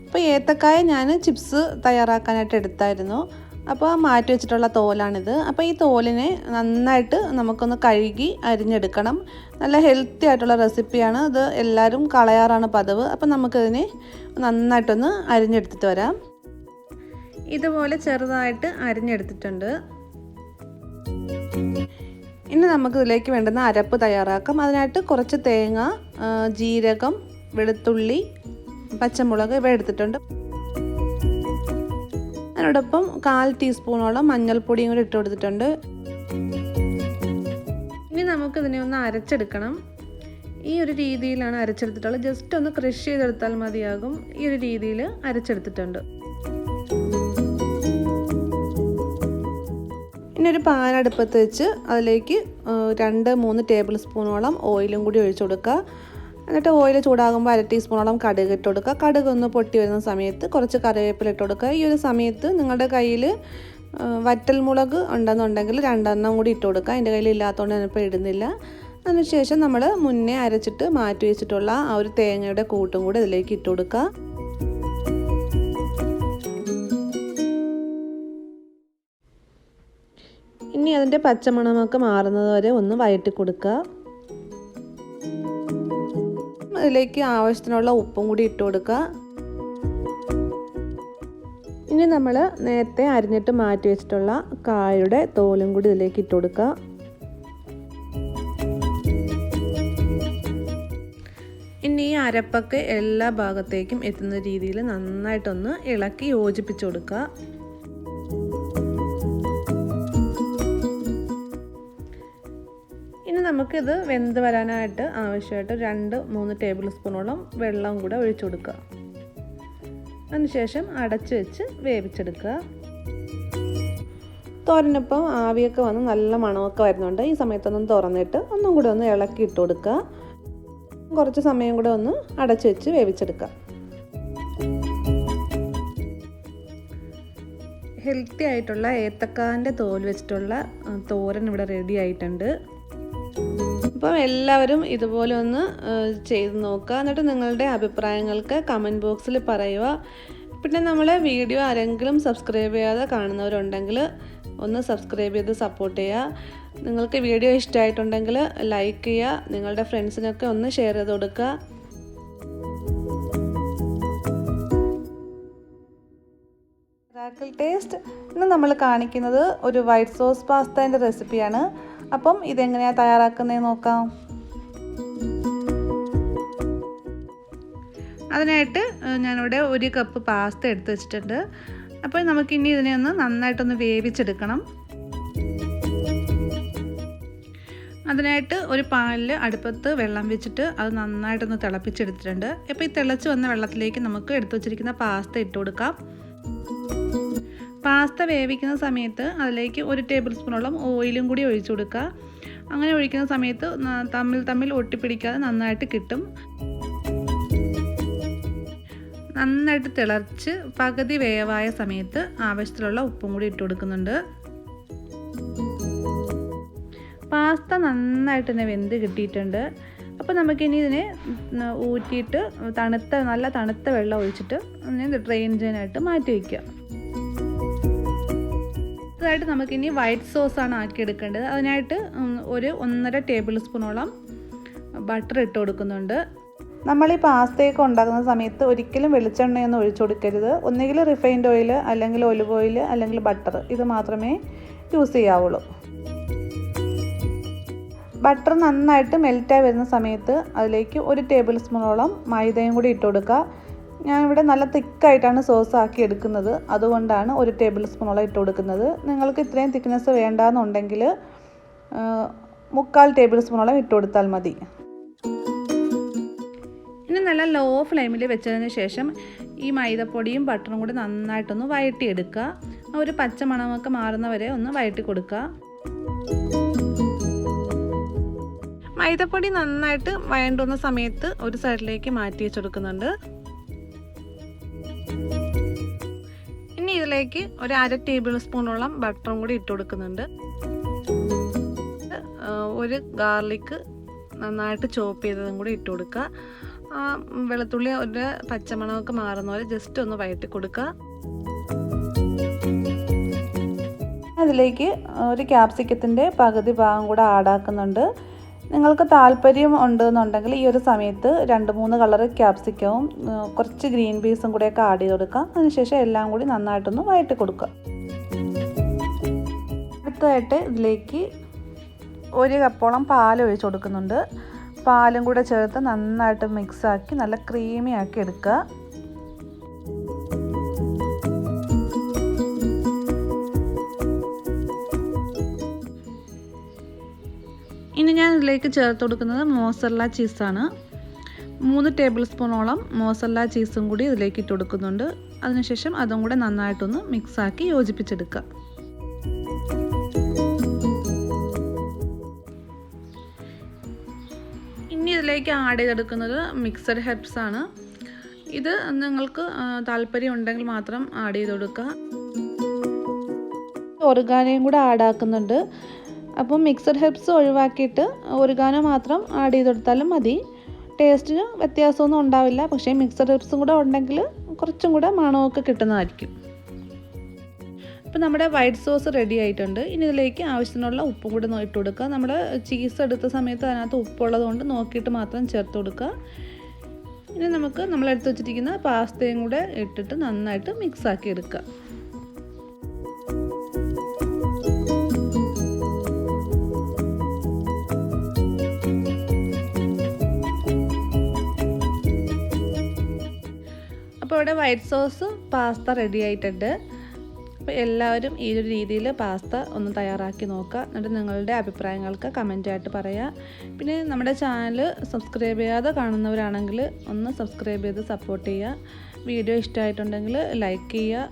അപ്പോൾ ഏത്തക്കായ ഞാൻ ചിപ്സ് തയ്യാറാക്കാനായിട്ട് എടുത്തായിരുന്നു. അപ്പോൾ മാറ്റി വെച്ചിട്ടുള്ള തോലാണിത്. അപ്പോൾ ഈ തോലിനെ നന്നായിട്ട് നമുക്കൊന്ന് കഴുകി അരിഞ്ഞെടുക്കണം. നല്ല ഹെൽത്തി ആയിട്ടുള്ള റെസിപ്പിയാണ്. ഇത് എല്ലാവരും കളയാറാണ് പതിവ്. അപ്പോൾ നമുക്കിതിനെ നന്നായിട്ടൊന്ന് അരിഞ്ഞെടുത്തിട്ട് വരാം. ഇതുപോലെ ചെറുതായിട്ട് അരിഞ്ഞെടുത്തിട്ടുണ്ട്. ഇനി നമുക്കിതിലേക്ക് വേണ്ടുന്ന അരപ്പ് തയ്യാറാക്കാം. അതിനായിട്ട് കുറച്ച് തേങ്ങ, ജീരകം, വെളുത്തുള്ളി, പച്ചമുളക് ഇവ എടുത്തിട്ടുണ്ട്. അതിനോടൊപ്പം 1/4 ടീസ്പൂണോളം മഞ്ഞൾപ്പൊടിയും കൂടി ഇട്ട് കൊടുത്തിട്ടുണ്ട്. ഇനി നമുക്കിതിനെ ഒന്ന് അരച്ചെടുക്കണം. ഈ ഒരു രീതിയിലാണ് അരച്ചെടുത്തിട്ടുള്ളത്. ജസ്റ്റ് ഒന്ന് ക്രഷ് ചെയ്തെടുത്താൽ മതിയാകും. ഈ ഒരു രീതിയിൽ അരച്ചെടുത്തിട്ടുണ്ട്. ഇനി ഒരു പാൻ അടുപ്പത്ത് വെച്ച് അതിലേക്ക് 2-3 ടേബിൾ സ്പൂണോളം ഓയിലും കൂടി ഒഴിച്ചു കൊടുക്കുക. എന്നിട്ട് ഓയിൽ ചൂടാകുമ്പോൾ 1/2 ടീസ്പൂണോളം കടുക് ഇട്ട് കൊടുക്കുക. കടുക് ഒന്ന് പൊട്ടി വരുന്ന സമയത്ത് കുറച്ച് കറിവേപ്പില ഇട്ട് കൊടുക്കുക. ഈ ഒരു സമയത്ത് നിങ്ങളുടെ കയ്യിൽ വറ്റൽമുളക് ഉണ്ടെന്നുണ്ടെങ്കിൽ 2 കൂടി ഇട്ട് കൊടുക്കുക. എൻ്റെ കയ്യിൽ ഇല്ലാത്തതുകൊണ്ട് ഞാനിപ്പോൾ ഇടുന്നില്ല. അതിനുശേഷം നമ്മൾ മുന്നേ അരച്ചിട്ട് മാറ്റി വെച്ചിട്ടുള്ള ആ ഒരു തേങ്ങയുടെ കൂട്ടും കൂടി ഇതിലേക്ക് ഇട്ട് കൊടുക്കുക. ഇനി അതിൻ്റെ പച്ചമണമൊക്കെ മാറുന്നത് വരെ ഒന്ന് വഴറ്റി കൊടുക്കുക. അതിലേക്ക് ആവശ്യത്തിനുള്ള ഉപ്പും കൂടി ഇട്ട് കൊടുക്കുക. ഇനി നമ്മൾ നേരത്തെ അരിഞ്ഞിട്ട് മാറ്റി വെച്ചിട്ടുള്ള കായയുടെ തോലും കൂടി ഇതിലേക്ക് ഇട്ട് കൊടുക്കുക. ഇനി ഈ അരപ്പൊക്കെ എല്ലാ ഭാഗത്തേക്കും എത്തുന്ന രീതിയിൽ നന്നായിട്ടൊന്ന് ഇളക്കി യോജിപ്പിച്ച് കൊടുക്കുക. ഇനി നമുക്കിത് വെന്ത് വരാനായിട്ട് ആവശ്യമായിട്ട് 2-3 ടേബിൾ സ്പൂണോളം വെള്ളം കൂടെ ഒഴിച്ചു കൊടുക്കുക. അതിനുശേഷം അടച്ച് വെച്ച് വേവിച്ചെടുക്കുക. തോരനൊപ്പം ആവിയൊക്കെ വന്ന് നല്ല മണമൊക്കെ വരുന്നുണ്ട്. ഈ സമയത്തൊന്നും തുറന്നിട്ട് ഒന്നും കൂടെ ഒന്ന് ഇളക്കി ഇട്ട് കൊടുക്കുക. കുറച്ച് സമയം കൂടെ ഒന്ന് അടച്ച് വെച്ച് വേവിച്ചെടുക്കുക. ഹെൽത്തി ആയിട്ടുള്ള ഏത്തക്കാൻ്റെ തോൽ വെച്ചിട്ടുള്ള തോരൻ ഇവിടെ റെഡി ആയിട്ടുണ്ട്. അപ്പം എല്ലാവരും ഇതുപോലെ ഒന്ന് ചെയ്ത് നോക്കുക. എന്നിട്ട് നിങ്ങളുടെ അഭിപ്രായങ്ങൾക്ക് കമൻറ്റ് ബോക്സിൽ പറയുക. പിന്നെ നമ്മളെ വീഡിയോ ആരെങ്കിലും സബ്സ്ക്രൈബ് ചെയ്യാതെ കാണുന്നവരുണ്ടെങ്കിൽ ഒന്ന് സബ്സ്ക്രൈബ് ചെയ്ത് സപ്പോർട്ട് ചെയ്യുക. നിങ്ങൾക്ക് വീഡിയോ ഇഷ്ടമായിട്ടുണ്ടെങ്കിൽ ലൈക്ക് ചെയ്യുക. നിങ്ങളുടെ ഫ്രണ്ട്സിനൊക്കെ ഒന്ന് ഷെയർ ചെയ്ത് കൊടുക്കുക. മിറാക്കിൾ ടേസ്റ്റ് ഇന്ന് നമ്മൾ കാണിക്കുന്നത് ഒരു വൈറ്റ് സോസ് പാസ്തേൻ്റെ റെസിപ്പിയാണ്. അപ്പം ഇതെങ്ങനെയാണ് തയ്യാറാക്കുന്നതെന്ന് നോക്കാം. അതിനായിട്ട് ഞാനിവിടെ 1 കപ്പ് പാസ്ത എടുത്ത് വെച്ചിട്ടുണ്ട്. അപ്പോൾ നമുക്കിനി ഇതിനെ ഒന്ന് നന്നായിട്ടൊന്ന് വേവിച്ചെടുക്കണം. അതിനായിട്ട് ഒരു പാനിൽ അടുപ്പത്ത് വെള്ളം വെച്ചിട്ട് അത് നന്നായിട്ടൊന്ന് തിളപ്പിച്ചെടുത്തിട്ടുണ്ട്. അപ്പോൾ ഈ തിളച്ച് വന്ന വെള്ളത്തിലേക്ക് നമുക്ക് എടുത്തു വച്ചിരിക്കുന്ന പാസ്ത ഇട്ട് കൊടുക്കാം. പാസ്ത വേവിക്കുന്ന സമയത്ത് അതിലേക്ക് 1 ടേബിൾ സ്പൂണോളം ഓയിലും കൂടി ഒഴിച്ചു കൊടുക്കുക. അങ്ങനെ ഒഴിക്കുന്ന സമയത്ത് തമ്മിൽ ഒട്ടിപ്പിടിക്കാതെ നന്നായിട്ട് കിട്ടും. നന്നായിട്ട് തിളച്ച് പകുതി വേവായ സമയത്ത് ആവശ്യത്തിലുള്ള ഉപ്പും കൂടി ഇട്ട് കൊടുക്കുന്നുണ്ട്. പാസ്ത നന്നായിട്ട് തന്നെ വെന്ത് കിട്ടിയിട്ടുണ്ട്. അപ്പോൾ നമുക്കിനി ഇതിനെ ഊറ്റിയിട്ട് നല്ല തണുത്ത വെള്ളം ഒഴിച്ചിട്ട് ഡ്രെയിൻ ചെയ്യാനായിട്ട് മാറ്റി വയ്ക്കുക. അടുത്തതായിട്ട് നമുക്കിനി വൈറ്റ് സോസാണ് ആക്കിയെടുക്കേണ്ടത്. അതിനായിട്ട് 1.5 ടേബിൾ സ്പൂണോളം ബട്ടർ ഇട്ട് കൊടുക്കുന്നുണ്ട്. നമ്മൾ ഈ പാസ്തയൊക്കെ ഉണ്ടാക്കുന്ന സമയത്ത് ഒരിക്കലും വെളിച്ചെണ്ണയൊന്നും ഒഴിച്ചു കൊടുക്കരുത്. ഒന്നുകിൽ റിഫൈൻഡ് ഓയിൽ, അല്ലെങ്കിൽ ഒലിവ് ഓയിൽ, അല്ലെങ്കിൽ ബട്ടർ, ഇത് മാത്രമേ യൂസ് ചെയ്യാവുള്ളൂ. ബട്ടർ നന്നായിട്ട് മെൽറ്റായി വരുന്ന സമയത്ത് അതിലേക്ക് 1 ടേബിൾ സ്പൂണോളം മൈദയും കൂടി ഇട്ട് കൊടുക്കുക. ഞാനിവിടെ നല്ല തിക്കായിട്ടാണ് സോസ് ആക്കി എടുക്കുന്നത്. അതുകൊണ്ടാണ് 1 ടേബിൾ സ്പൂണോളം ഇട്ട് കൊടുക്കുന്നത്. നിങ്ങൾക്ക് ഇത്രയും തിക്നെസ് വേണ്ടാന്നുണ്ടെങ്കിൽ 3/4 ടേബിൾ സ്പൂണോളം ഇട്ട് കൊടുത്താൽ മതി. ഇനി നല്ല ലോ ഫ്ലെയിമിൽ വെച്ചതിന് ശേഷം ഈ മൈദപ്പൊടിയും ബട്ടറും കൂടി നന്നായിട്ടൊന്ന് വഴറ്റിയെടുക്കുക. ഒരു പച്ച മണമൊക്കെ മാറുന്നവരെ ഒന്ന് വഴറ്റി കൊടുക്കുക. മൈദപ്പൊടി നന്നായിട്ട് വഴണ്ടുന്ന സമയത്ത് ഒരു സൈഡിലേക്ക് മാറ്റി വെച്ചെടുക്കുന്നുണ്ട്. ഇനി ഇതിലേക്ക് ഒരു 1/2 ടേബിൾ സ്പൂണോളം ബട്ടറും കൂടി ഇട്ട് കൊടുക്കുന്നുണ്ട്. ഒരു ഗാർലിക് നന്നായിട്ട് ചോപ്പ് ചെയ്തതും കൂടി ഇട്ട് കൊടുക്കുക. വെളുത്തുള്ളി ഒരു പച്ചമണമൊക്കെ മാറുന്ന പോലെ ജസ്റ്റ് ഒന്ന് വഴറ്റി കൊടുക്കുക. അതിലേക്ക് ഒരു ക്യാപ്സിക്കത്തിൻ്റെ പകുതി ഭാഗം കൂടെ ആഡാക്കുന്നുണ്ട്. നിങ്ങൾക്ക് താല്പര്യം ഉണ്ടെന്നുണ്ടെങ്കിൽ ഈ ഒരു സമയത്ത് 2-3 കളർ ക്യാപ്സിക്കവും കുറച്ച് ഗ്രീൻ പീസും കൂടെയൊക്കെ ആഡ് ചെയ്ത് കൊടുക്കാം. അതിനുശേഷം എല്ലാം കൂടി നന്നായിട്ടൊന്ന് വഴറ്റി കൊടുക്കുക. അടുത്തതായിട്ട് ഇതിലേക്ക് 1 കപ്പോളം പാൽ ഒഴിച്ച് കൊടുക്കുന്നുണ്ട്. പാലും കൂടെ ചേർത്ത് നന്നായിട്ട് മിക്സാക്കി നല്ല ക്രീമി ആക്കി എടുക്കുക. ഇനി ഞാൻ ഇതിലേക്ക് ചേർത്ത് കൊടുക്കുന്നത് മോസറല്ല ചീസാണ്. 3 ടേബിൾ സ്പൂണോളം മോസറല്ല ചീസും കൂടി ഇതിലേക്ക് ഇട്ട് കൊടുക്കുന്നുണ്ട്. അതിനുശേഷം അതും കൂടെ നന്നായിട്ടൊന്ന് മിക്സാക്കി യോജിപ്പിച്ചെടുക്കുക. ഇനി ഇതിലേക്ക് ആഡ് ചെയ്തെടുക്കുന്നത് മിക്സഡ് ഹെർബ്സ് ആണ്. ഇത് നിങ്ങൾക്ക് താല്പര്യം ഉണ്ടെങ്കിൽ മാത്രം ആഡ് ചെയ്ത് കൊടുക്കുക. ഒറിഗാനോയും കൂടെ ആഡ് ആക്കുന്നുണ്ട്. അപ്പം മിക്സഡ് ഹെർബ്സ് ഒഴിവാക്കിയിട്ട് ഒറിഗാനോ മാത്രം ആഡ് ചെയ്ത് കൊടുത്താലും മതി. ടേസ്റ്റിന് വ്യത്യാസമൊന്നും ഉണ്ടാവില്ല. പക്ഷേ മിക്സഡ് ഹെർബ്സും കൂടെ ഉണ്ടെങ്കിൽ കുറച്ചും കൂടെ മണമൊക്കെ കിട്ടുന്നതായിരിക്കും. അപ്പോൾ നമ്മുടെ വൈറ്റ് സോസ് റെഡി ആയിട്ടുണ്ട്. ഇനി ഇതിലേക്ക് ആവശ്യത്തിനുള്ള ഉപ്പും കൂടെ ഇട്ട് കൊടുക്കുക. നമ്മൾ ചീസ് എടുത്ത സമയത്ത് അതിനകത്ത് ഉപ്പുള്ളത് കൊണ്ട് നോക്കിയിട്ട് മാത്രം ചേർത്ത് കൊടുക്കുക. ഇനി നമുക്ക് നമ്മൾ എടുത്ത് വെച്ചിരിക്കുന്ന പാസ്തയും കൂടെ ഇട്ടിട്ട് നന്നായിട്ട് മിക്സാക്കി എടുക്കുക. അപ്പോൾ ഇവിടെ വൈറ്റ് സോസ് പാസ്ത റെഡി ആയിട്ടുണ്ട്. അപ്പോൾ എല്ലാവരും ഈ ഒരു രീതിയിൽ പാസ്ത ഒന്ന് തയ്യാറാക്കി നോക്കുക. എന്നിട്ട് നിങ്ങളുടെ അഭിപ്രായങ്ങൾക്ക് കമൻറ്റായിട്ട് പറയുക. പിന്നെ നമ്മുടെ ചാനൽ സബ്സ്ക്രൈബ് ചെയ്യാതെ കാണുന്നവരാണെങ്കിൽ ഒന്ന് സബ്സ്ക്രൈബ് ചെയ്ത് സപ്പോർട്ട് ചെയ്യുക. വീഡിയോ ഇഷ്ടമായിട്ടുണ്ടെങ്കിൽ ലൈക്ക് ചെയ്യുക.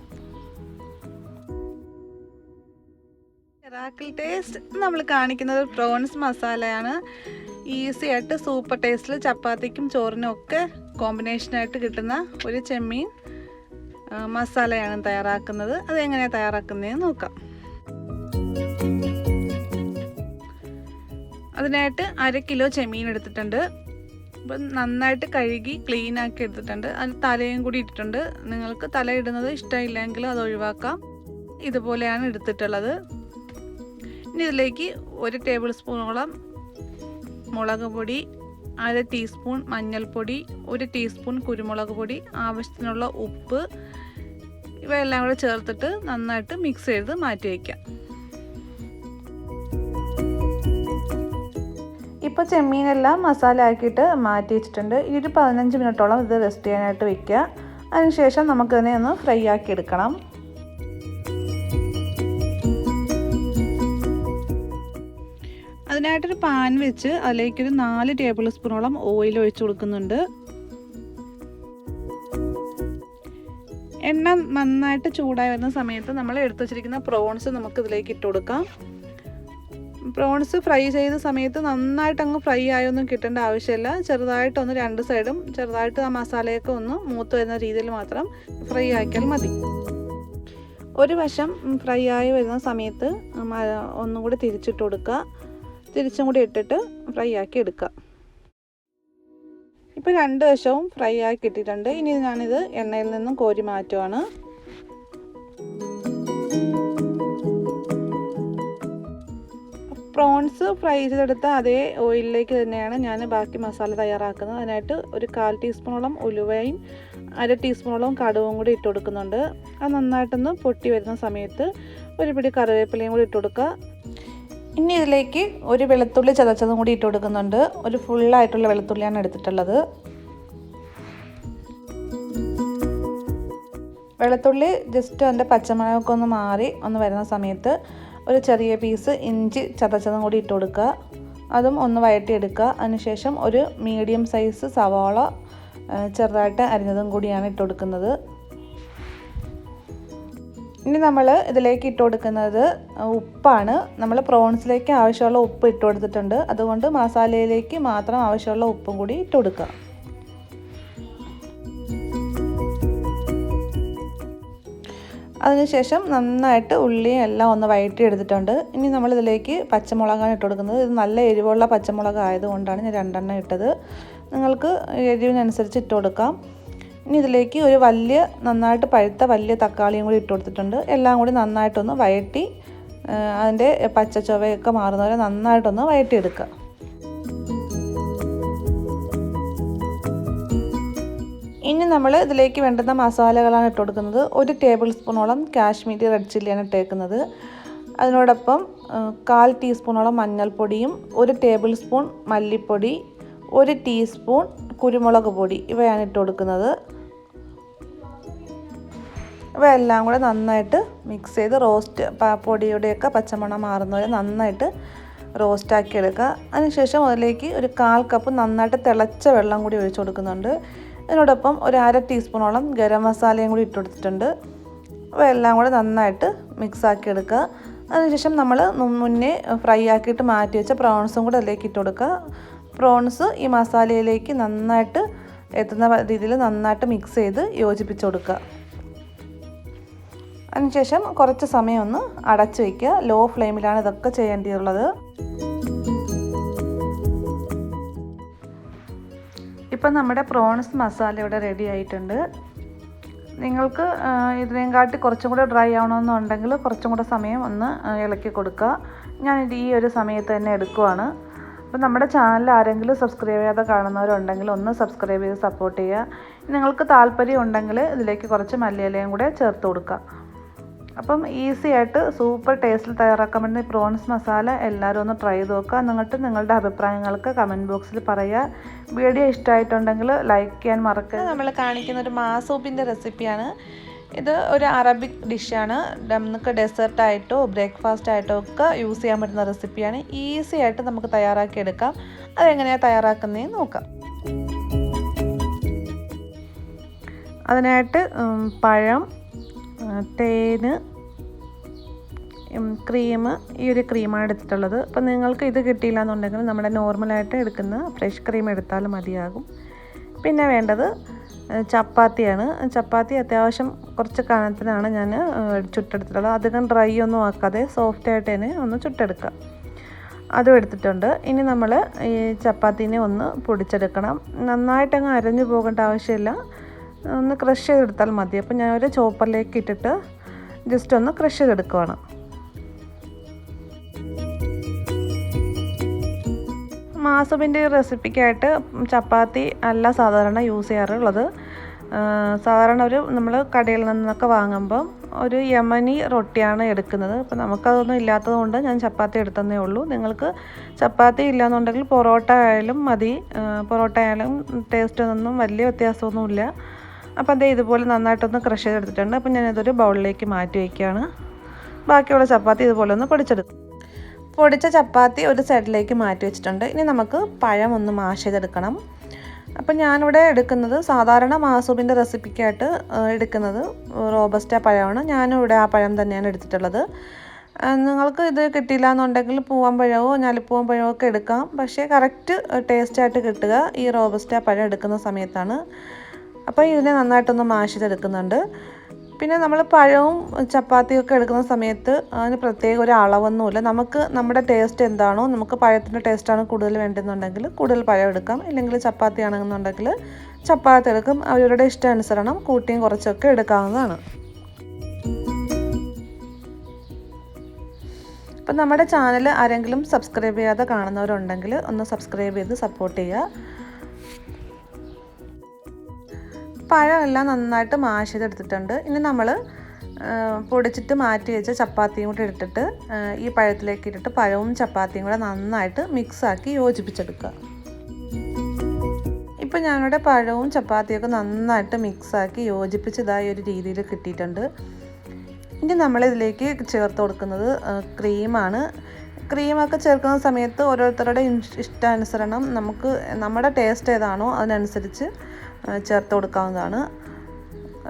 മിറാക്കിൾ ടേസ്റ്റ് നമ്മൾ കാണിക്കുന്നത് പ്രോൺസ് മസാലയാണ്. ഈസി ആയിട്ട് സൂപ്പർ ടേസ്റ്റിൽ ചപ്പാത്തിക്കും ചോറിനും ഒക്കെ കോമ്പിനേഷനായിട്ട് കിട്ടുന്ന ഒരു ചെമ്മീൻ മസാലയാണ് തയ്യാറാക്കുന്നത്. അതെങ്ങനെയാണ് തയ്യാറാക്കുന്നതെന്ന് നോക്കാം. അതിനായിട്ട് 1/2 കിലോ ചെമ്മീൻ എടുത്തിട്ടുണ്ട്. അപ്പം നന്നായിട്ട് കഴുകി ക്ലീൻ ആക്കി എടുത്തിട്ടുണ്ട്. അതിന് തലയും കൂടി ഇട്ടിട്ടുണ്ട്. നിങ്ങൾക്ക് തല ഇടുന്നത് ഇഷ്ടമില്ലെങ്കിൽ അത് ഒഴിവാക്കാം. ഇതുപോലെയാണ് എടുത്തിട്ടുള്ളത്. ഇനി ഇതിലേക്ക് 1 ടേബിൾ സ്പൂണോളം മുളക് പൊടി, 1/2 ടീസ്പൂൺ മഞ്ഞൾപ്പൊടി, 1 ടീസ്പൂൺ കുരുമുളക് പൊടി, ആവശ്യത്തിനുള്ള ഉപ്പ്, ഇവയെല്ലാം കൂടെ ചേർത്തിട്ട് നന്നായിട്ട് മിക്സ് ചെയ്ത് മാറ്റി വയ്ക്കാം. ഇപ്പോൾ ചെമ്മീനെല്ലാം മസാല ആക്കിയിട്ട് മാറ്റി വെച്ചിട്ടുണ്ട്. ഈ ഒരു 15 മിനിറ്റോളം ഇത് റെസ്റ്റ് ചെയ്യാനായിട്ട് വയ്ക്കുക. അതിനുശേഷം നമുക്കിതിനെ ഒന്ന് ഫ്രൈ ആക്കി എടുക്കണം. അതിനായിട്ടൊരു പാൻ വെച്ച് അതിലേക്കൊരു 4 ടേബിൾ സ്പൂണോളം ഓയിൽ ഒഴിച്ച് കൊടുക്കുന്നുണ്ട്. എണ്ണ നന്നായിട്ട് ചൂടായി വരുന്ന സമയത്ത് നമ്മൾ എടുത്തു വച്ചിരിക്കുന്ന പ്രോൺസ് നമുക്ക് ഇതിലേക്ക് ഇട്ട് കൊടുക്കാം. പ്രോൺസ് ഫ്രൈ ചെയ്ത സമയത്ത് നന്നായിട്ട് അങ്ങ് ഫ്രൈ ആയൊന്നും കിട്ടേണ്ട ആവശ്യമില്ല. ചെറുതായിട്ടൊന്ന് 2 സൈഡും ചെറുതായിട്ട് ആ മസാലയൊക്കെ ഒന്ന് മൂത്ത് വരുന്ന രീതിയിൽ മാത്രം ഫ്രൈ ആക്കിയാൽ മതി. ഒരു വശം ഫ്രൈ ആയി വരുന്ന സമയത്ത് ഒന്നും കൂടി തിരിച്ചിട്ട് കൊടുക്കുക. തിരിച്ചും കൂടി ഇട്ടിട്ട് ഫ്രൈ ആക്കി എടുക്കുക. ഇപ്പോൾ 2 വശവും ഫ്രൈ ആക്കി ഇട്ടിട്ടുണ്ട്. ഇനി ഞാനിത് എണ്ണയിൽ നിന്നും കോരി മാറ്റുവാണ്. പ്രോൺസ് ഫ്രൈ ചെയ്തെടുത്ത അതേ ഓയിലിലേക്ക് തന്നെയാണ് ഞാൻ ബാക്കി മസാല തയ്യാറാക്കുന്നത്. അതിനായിട്ട് ഒരു 1/4 ടീസ്പൂണോളം ഉലുവയും 1/2 ടീസ്പൂണോളം കടുവും കൂടി ഇട്ട് കൊടുക്കുന്നുണ്ട്. അത് നന്നായിട്ടൊന്ന് പൊട്ടി വരുന്ന സമയത്ത് ഒരു പിടി കറിവേപ്പിലയും കൂടി ഇട്ട് കൊടുക്കുക. ഇനി ഇതിലേക്ക് ഒരു വെളുത്തുള്ളി ചതച്ചതും കൂടി ഇട്ട് കൊടുക്കുന്നുണ്ട്. ഒരു ഫുള്ളായിട്ടുള്ള വെളുത്തുള്ളിയാണ് എടുത്തിട്ടുള്ളത്. വെളുത്തുള്ളി ജസ്റ്റ് അതിൻ്റെ പച്ചമണമൊക്കെ ഒന്ന് മാറി ഒന്ന് വരുന്ന സമയത്ത് ഒരു ചെറിയ പീസ് ഇഞ്ചി ചതച്ചതും കൂടി ഇട്ട് കൊടുക്കുക. അതും ഒന്ന് വഴറ്റിയെടുക്കുക. അതിനുശേഷം ഒരു മീഡിയം സൈസ് സവാള ചെറുതായിട്ട് അരിഞ്ഞതും കൂടിയാണ് ഇട്ട് കൊടുക്കുന്നത്. ഇനി നമ്മൾ ഇതിലേക്ക് ഇട്ട് കൊടുക്കുന്നത് ഉപ്പാണ്. നമ്മൾ പ്രോൺസിലേക്ക് ആവശ്യമുള്ള ഉപ്പ് ഇട്ട് കൊടുത്തിട്ടുണ്ട്. അതുകൊണ്ട് മസാലയിലേക്ക് മാത്രം ആവശ്യമുള്ള ഉപ്പും കൂടി ഇട്ട് കൊടുക്കുക. അതിനുശേഷം നന്നായിട്ട് ഉള്ളിയും എല്ലാം ഒന്ന് വഴറ്റിയെടുത്തിട്ടുണ്ട്. ഇനി നമ്മളിതിലേക്ക് പച്ചമുളകാണ് ഇട്ട് കൊടുക്കുന്നത്. ഇത് നല്ല എരിവുള്ള പച്ചമുളക് ആയതുകൊണ്ടാണ് ഞാൻ 2 എണ്ണം ഇട്ടത്. നിങ്ങൾക്ക് എരിവിനനുസരിച്ച് ഇട്ട് കൊടുക്കാം. ഇനി ഇതിലേക്ക് ഒരു നന്നായിട്ട് പഴുത്ത വലിയ തക്കാളിയും കൂടി ഇട്ട് കൊടുത്തിട്ടുണ്ട്. എല്ലാം കൂടി നന്നായിട്ടൊന്ന് വഴറ്റി അതിൻ്റെ പച്ച ചുവയൊക്കെ മാറുന്നവരെ നന്നായിട്ടൊന്ന് വഴറ്റിയെടുക്കുക. ഇനി നമ്മൾ ഇതിലേക്ക് വേണ്ടുന്ന മസാലകളാണ് ഇട്ട് കൊടുക്കുന്നത്. 1 ടേബിൾ സ്പൂണോളം കാശ്മീരി റെഡ് ചില്ലിയാണ് ഇട്ടേക്കുന്നത്. അതിനോടൊപ്പം 1/4 ടീസ്പൂണോളം മഞ്ഞൾപ്പൊടിയും 1 ടേബിൾ സ്പൂൺ മല്ലിപ്പൊടി, 1 ടീസ്പൂൺ കുരുമുളക് പൊടി ഇവയാണ് ഇട്ട് കൊടുക്കുന്നത്. ഇവയെല്ലാം കൂടെ നന്നായിട്ട് മിക്സ് ചെയ്ത് പൊടിയുടെയൊക്കെ പച്ചമണം മാറുന്നവരെ നന്നായിട്ട് റോസ്റ്റാക്കി എടുക്കുക. അതിനുശേഷം അതിലേക്ക് ഒരു 1/4 കപ്പ് നന്നായിട്ട് തിളച്ച വെള്ളം കൂടി ഒഴിച്ചു കൊടുക്കുന്നുണ്ട്. ഇതിനോടൊപ്പം ഒരു 1/2 ടീസ്പൂണോളം ഗരം മസാലയും കൂടി ഇട്ട് കൊടുത്തിട്ടുണ്ട്. ഇവയെല്ലാം കൂടെ നന്നായിട്ട് മിക്സാക്കി എടുക്കുക. അതിനുശേഷം നമ്മൾ മുന്നേ ഫ്രൈ ആക്കിയിട്ട് മാറ്റി വെച്ച പ്രോൺസും കൂടെ അതിലേക്ക് ഇട്ട് കൊടുക്കുക. പ്രോൺസ് ഈ മസാലയിലേക്ക് നന്നായിട്ട് എത്തുന്ന രീതിയിൽ നന്നായിട്ട് മിക്സ് ചെയ്ത് യോജിപ്പിച്ച് കൊടുക്കുക. അതിനുശേഷം കുറച്ച് സമയം ഒന്ന് അടച്ചു വയ്ക്കുക. ലോ ഫ്ലെയിമിലാണ് ഇതൊക്കെ ചെയ്യേണ്ടിയുള്ളത്. ഇപ്പം നമ്മുടെ പ്രോൺസ് മസാല ഇവിടെ റെഡി ആയിട്ടുണ്ട്. നിങ്ങൾക്ക് ഇതിനെയും കാട്ടി കുറച്ചും കൂടെ ഡ്രൈ ആവണമെന്നുണ്ടെങ്കിൽ കുറച്ചും കൂടെ സമയം ഒന്ന് ഇളക്കി കൊടുക്കുക. ഞാനിത് ഈ ഒരു സമയത്ത് തന്നെ എടുക്കുവാണ്. അപ്പോൾ നമ്മുടെ ചാനൽ ആരെങ്കിലും സബ്സ്ക്രൈബ് ചെയ്യാതെ കാണുന്നവരുണ്ടെങ്കിൽ ഒന്ന് സബ്സ്ക്രൈബ് ചെയ്ത് സപ്പോർട്ട് ചെയ്യുക. നിങ്ങൾക്ക് താല്പര്യം ഉണ്ടെങ്കിൽ ഇതിലേക്ക് കുറച്ച് മല്ലിയിലയും കൂടെ ചേർത്ത് കൊടുക്കുക. അപ്പം ഈസി ആയിട്ട് സൂപ്പർ ടേസ്റ്റിൽ തയ്യാറാക്കാൻ പറ്റുന്ന ഈ പ്രോൺസ് മസാല എല്ലാവരും ഒന്ന് ട്രൈ ചെയ്ത് നോക്കുക. എന്നിട്ട് നിങ്ങളുടെ അഭിപ്രായങ്ങൾക്ക് കമൻറ്റ് ബോക്സിൽ പറയുക. വീഡിയോ ഇഷ്ടമായിട്ടുണ്ടെങ്കിൽ ലൈക്ക് ചെയ്യാൻ മറക്കരുത്. നമ്മൾ കാണിക്കുന്ന ഒരു മാസൂപ്പിൻ്റെ റെസിപ്പിയാണ്. ഇത് ഒരു അറബിക് ഡിഷാണ്. നമുക്ക് ഡെസേർട്ടായിട്ടോ ബ്രേക്ക്ഫാസ്റ്റ് ആയിട്ടോ ഒക്കെ യൂസ് ചെയ്യാൻ പറ്റുന്ന റെസിപ്പിയാണ്. ഈസി ആയിട്ട് നമുക്ക് തയ്യാറാക്കിയെടുക്കാം. അതെങ്ങനെയാണ് തയ്യാറാക്കുന്നതെന്ന് നോക്കാം. അതിനായിട്ട് പഴം, തേന്, ക്രീം, ഈ ഒരു ക്രീമാണ് എടുത്തിട്ടുള്ളത്. അപ്പം നിങ്ങൾക്ക് ഇത് കിട്ടിയില്ല എന്നുണ്ടെങ്കിൽ നമ്മുടെ നോർമലായിട്ട് എടുക്കുന്ന ഫ്രഷ് ക്രീം എടുത്താലും മതിയാകും. പിന്നെ വേണ്ടത് ചപ്പാത്തിയാണ്. ചപ്പാത്തി അത്യാവശ്യം കുറച്ച് കനത്തിനാണ് ഞാൻ ചുട്ടെടുത്തിട്ടുള്ളത്. അധികം ഡ്രൈ ഒന്നും ആക്കാതെ സോഫ്റ്റായിട്ട് തന്നെ ഒന്ന് ചുട്ടെടുക്കുക. അതും എടുത്തിട്ടുണ്ട്. ഇനി നമ്മൾ ഈ ചപ്പാത്തീനെ ഒന്ന് പൊടിച്ചെടുക്കണം. നന്നായിട്ടങ്ങ് അരഞ്ഞു പോകേണ്ട ആവശ്യമില്ല. ഒന്ന് ക്രഷ് ചെയ്തെടുത്താൽ മതി. അപ്പോൾ ഞാനൊരു ചോപ്പറിലേക്ക് ഇട്ടിട്ട് ജസ്റ്റ് ഒന്ന് ക്രഷ് ചെയ്തെടുക്കുവാണ്. മാസൂപ്പിൻ്റെ റെസിപ്പിക്കായിട്ട് ചപ്പാത്തി അല്ല സാധാരണ യൂസ് ചെയ്യാറുള്ളത്. സാധാരണ നമ്മൾ കടയിൽ നിന്നൊക്കെ വാങ്ങുമ്പം ഒരു യമനി റൊട്ടിയാണ് എടുക്കുന്നത്. അപ്പോൾ നമുക്കതൊന്നും ഇല്ലാത്തത് കൊണ്ട് ഞാൻ ചപ്പാത്തി എടുത്തതേ ഉള്ളൂ. നിങ്ങൾക്ക് ചപ്പാത്തി ഇല്ലയെന്നുണ്ടെങ്കിൽ പൊറോട്ട ആയാലും മതി. പൊറോട്ട ആയാലും ടേസ്റ്റൊന്നും വലിയ വ്യത്യാസമൊന്നുമില്ല. അപ്പോൾ അതേ ഇതുപോലെ നന്നായിട്ടൊന്ന് ക്രഷ് ചെയ്തെടുത്തിട്ടുണ്ട്. അപ്പോൾ ഞാനിതൊരു ബൗളിലേക്ക് മാറ്റി വയ്ക്കുകയാണ്. ബാക്കിയുള്ള ചപ്പാത്തി ഇതുപോലെ ഒന്ന് പൊടിച്ചെടുക്കും. പൊടിച്ച ചപ്പാത്തി ഒരു സൈഡിലേക്ക് മാറ്റി വെച്ചിട്ടുണ്ട്. ഇനി നമുക്ക് പഴം ഒന്ന് മാഷ് ചെയ്തെടുക്കണം. അപ്പോൾ ഞാനിവിടെ എടുക്കുന്നത് സാധാരണ മാസൂപ്പിൻ്റെ റെസിപ്പിക്കായിട്ട് എടുക്കുന്നത് റോബസ്റ്റ പഴമാണ്. ഞാനും ഇവിടെ ആ പഴം തന്നെയാണ് എടുത്തിട്ടുള്ളത്. നിങ്ങൾക്ക് ഇത് കിട്ടിയില്ല എന്നുണ്ടെങ്കിൽ പൂവൻ പഴമോ ഞാലിപ്പൂവൻ പഴമോ ഒക്കെ എടുക്കാം. പക്ഷേ കറക്റ്റ് ടേസ്റ്റായിട്ട് കിട്ടുക ഈ റോബസ്റ്റ പഴം എടുക്കുന്ന സമയത്താണ്. അപ്പോൾ ഇതിനെ നന്നായിട്ടൊന്ന് മാഷ് ചെയ്തെടുക്കുന്നുണ്ട്. പിന്നെ നമ്മൾ പഴവും ചപ്പാത്തിയൊക്കെ എടുക്കുന്ന സമയത്ത് അതിന് പ്രത്യേക ഒരു അളവൊന്നുമില്ല. നമുക്ക് നമ്മുടെ ടേസ്റ്റ് എന്താണോ, നമുക്ക് പഴത്തിൻ്റെ ടേസ്റ്റാണ് കൂടുതൽ വേണ്ടതെന്നുണ്ടെങ്കിൽ കൂടുതൽ പഴം എടുക്കാം. ഇല്ലെങ്കിൽ ചപ്പാത്തി ആണെന്നുണ്ടെങ്കിൽ ചപ്പാത്തി എടുക്കും. അവരുടെ ഇഷ്ടാനുസരണം കൂട്ടിയും കുറച്ചൊക്കെ എടുക്കാവുന്നതാണ്. അപ്പം നമ്മുടെ ചാനൽ ആരെങ്കിലും സബ്സ്ക്രൈബ് ചെയ്യാതെ കാണുന്നവരുണ്ടെങ്കിൽ ഒന്ന് സബ്സ്ക്രൈബ് ചെയ്ത് സപ്പോർട്ട് ചെയ്യുക. പഴമെല്ലാം നന്നായിട്ട് മാഷ് ചെയ്തെടുത്തിട്ടുണ്ട്. ഇനി നമ്മൾ പൊടിച്ചിട്ട് മാറ്റി വെച്ച ചപ്പാത്തിയും കൂടെ എടുത്തിട്ട് ഈ പഴത്തിലേക്ക് ഇട്ടിട്ട് പഴവും ചപ്പാത്തിയും കൂടെ നന്നായിട്ട് മിക്സാക്കി യോജിപ്പിച്ചെടുക്കുക. ഇപ്പോൾ ഞാനിവിടെ പഴവും ചപ്പാത്തിയൊക്കെ നന്നായിട്ട് മിക്സാക്കി യോജിപ്പിച്ചതായി ഒരു രീതിയിൽ കിട്ടിയിട്ടുണ്ട്. ഇനി നമ്മളിതിലേക്ക് ചേർത്ത് കൊടുക്കുന്നത് ക്രീമാണ്. ക്രീമൊക്കെ ചേർക്കുന്ന സമയത്ത് ഓരോരുത്തരുടെ ഇഷ്ടാനുസരണം നമ്മുടെ ടേസ്റ്റ് ഏതാണോ അതിനനുസരിച്ച് ചേർത്ത് കൊടുക്കാവുന്നതാണ്.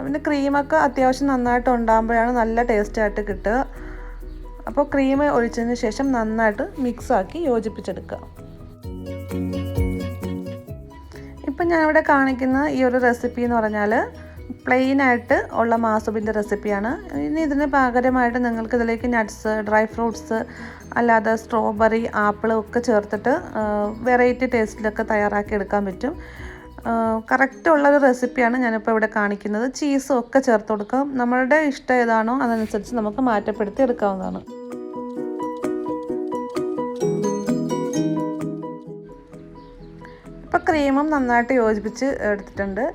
പിന്നെ ക്രീമൊക്കെ അത്യാവശ്യം നന്നായിട്ട് ഉണ്ടാകുമ്പോഴാണ് നല്ല ടേസ്റ്റായിട്ട് കിട്ടുക. അപ്പോൾ ക്രീം ഒഴിച്ചതിന് ശേഷം നന്നായിട്ട് മിക്സാക്കി യോജിപ്പിച്ചെടുക്കുക. ഇപ്പം ഞാനിവിടെ കാണിക്കുന്ന ഈ ഒരു റെസിപ്പി എന്ന് പറഞ്ഞാൽ പ്ലെയിനായിട്ട് ഉള്ള മാസുബിൻ്റെ റെസിപ്പിയാണ്. ഇനി ഇതിന് പകരമായിട്ട് നിങ്ങൾക്ക് ഇതിലേക്ക് നട്ട്സ്, ഡ്രൈ ഫ്രൂട്ട്സ്, അല്ലാതെ സ്ട്രോബെറി, ആപ്പിൾ ഒക്കെ ചേർത്തിട്ട് വെറൈറ്റി ടേസ്റ്റിലൊക്കെ തയ്യാറാക്കി എടുക്കാൻ പറ്റും. കറക്റ്റുള്ളൊരു റെസിപ്പിയാണ് ഞാനിപ്പോൾ ഇവിടെ കാണിക്കുന്നത്. ചീസും ഒക്കെ ചേർത്ത് കൊടുക്കാം. നമ്മളുടെ ഇഷ്ടം ഏതാണോ അതനുസരിച്ച് നമുക്ക് മാറ്റപ്പെടുത്തി എടുക്കാവുന്നതാണ്. ഇപ്പോൾ ക്രീമും നന്നായിട്ട് യോജിപ്പിച്ച് എടുത്തിട്ടുണ്ട്.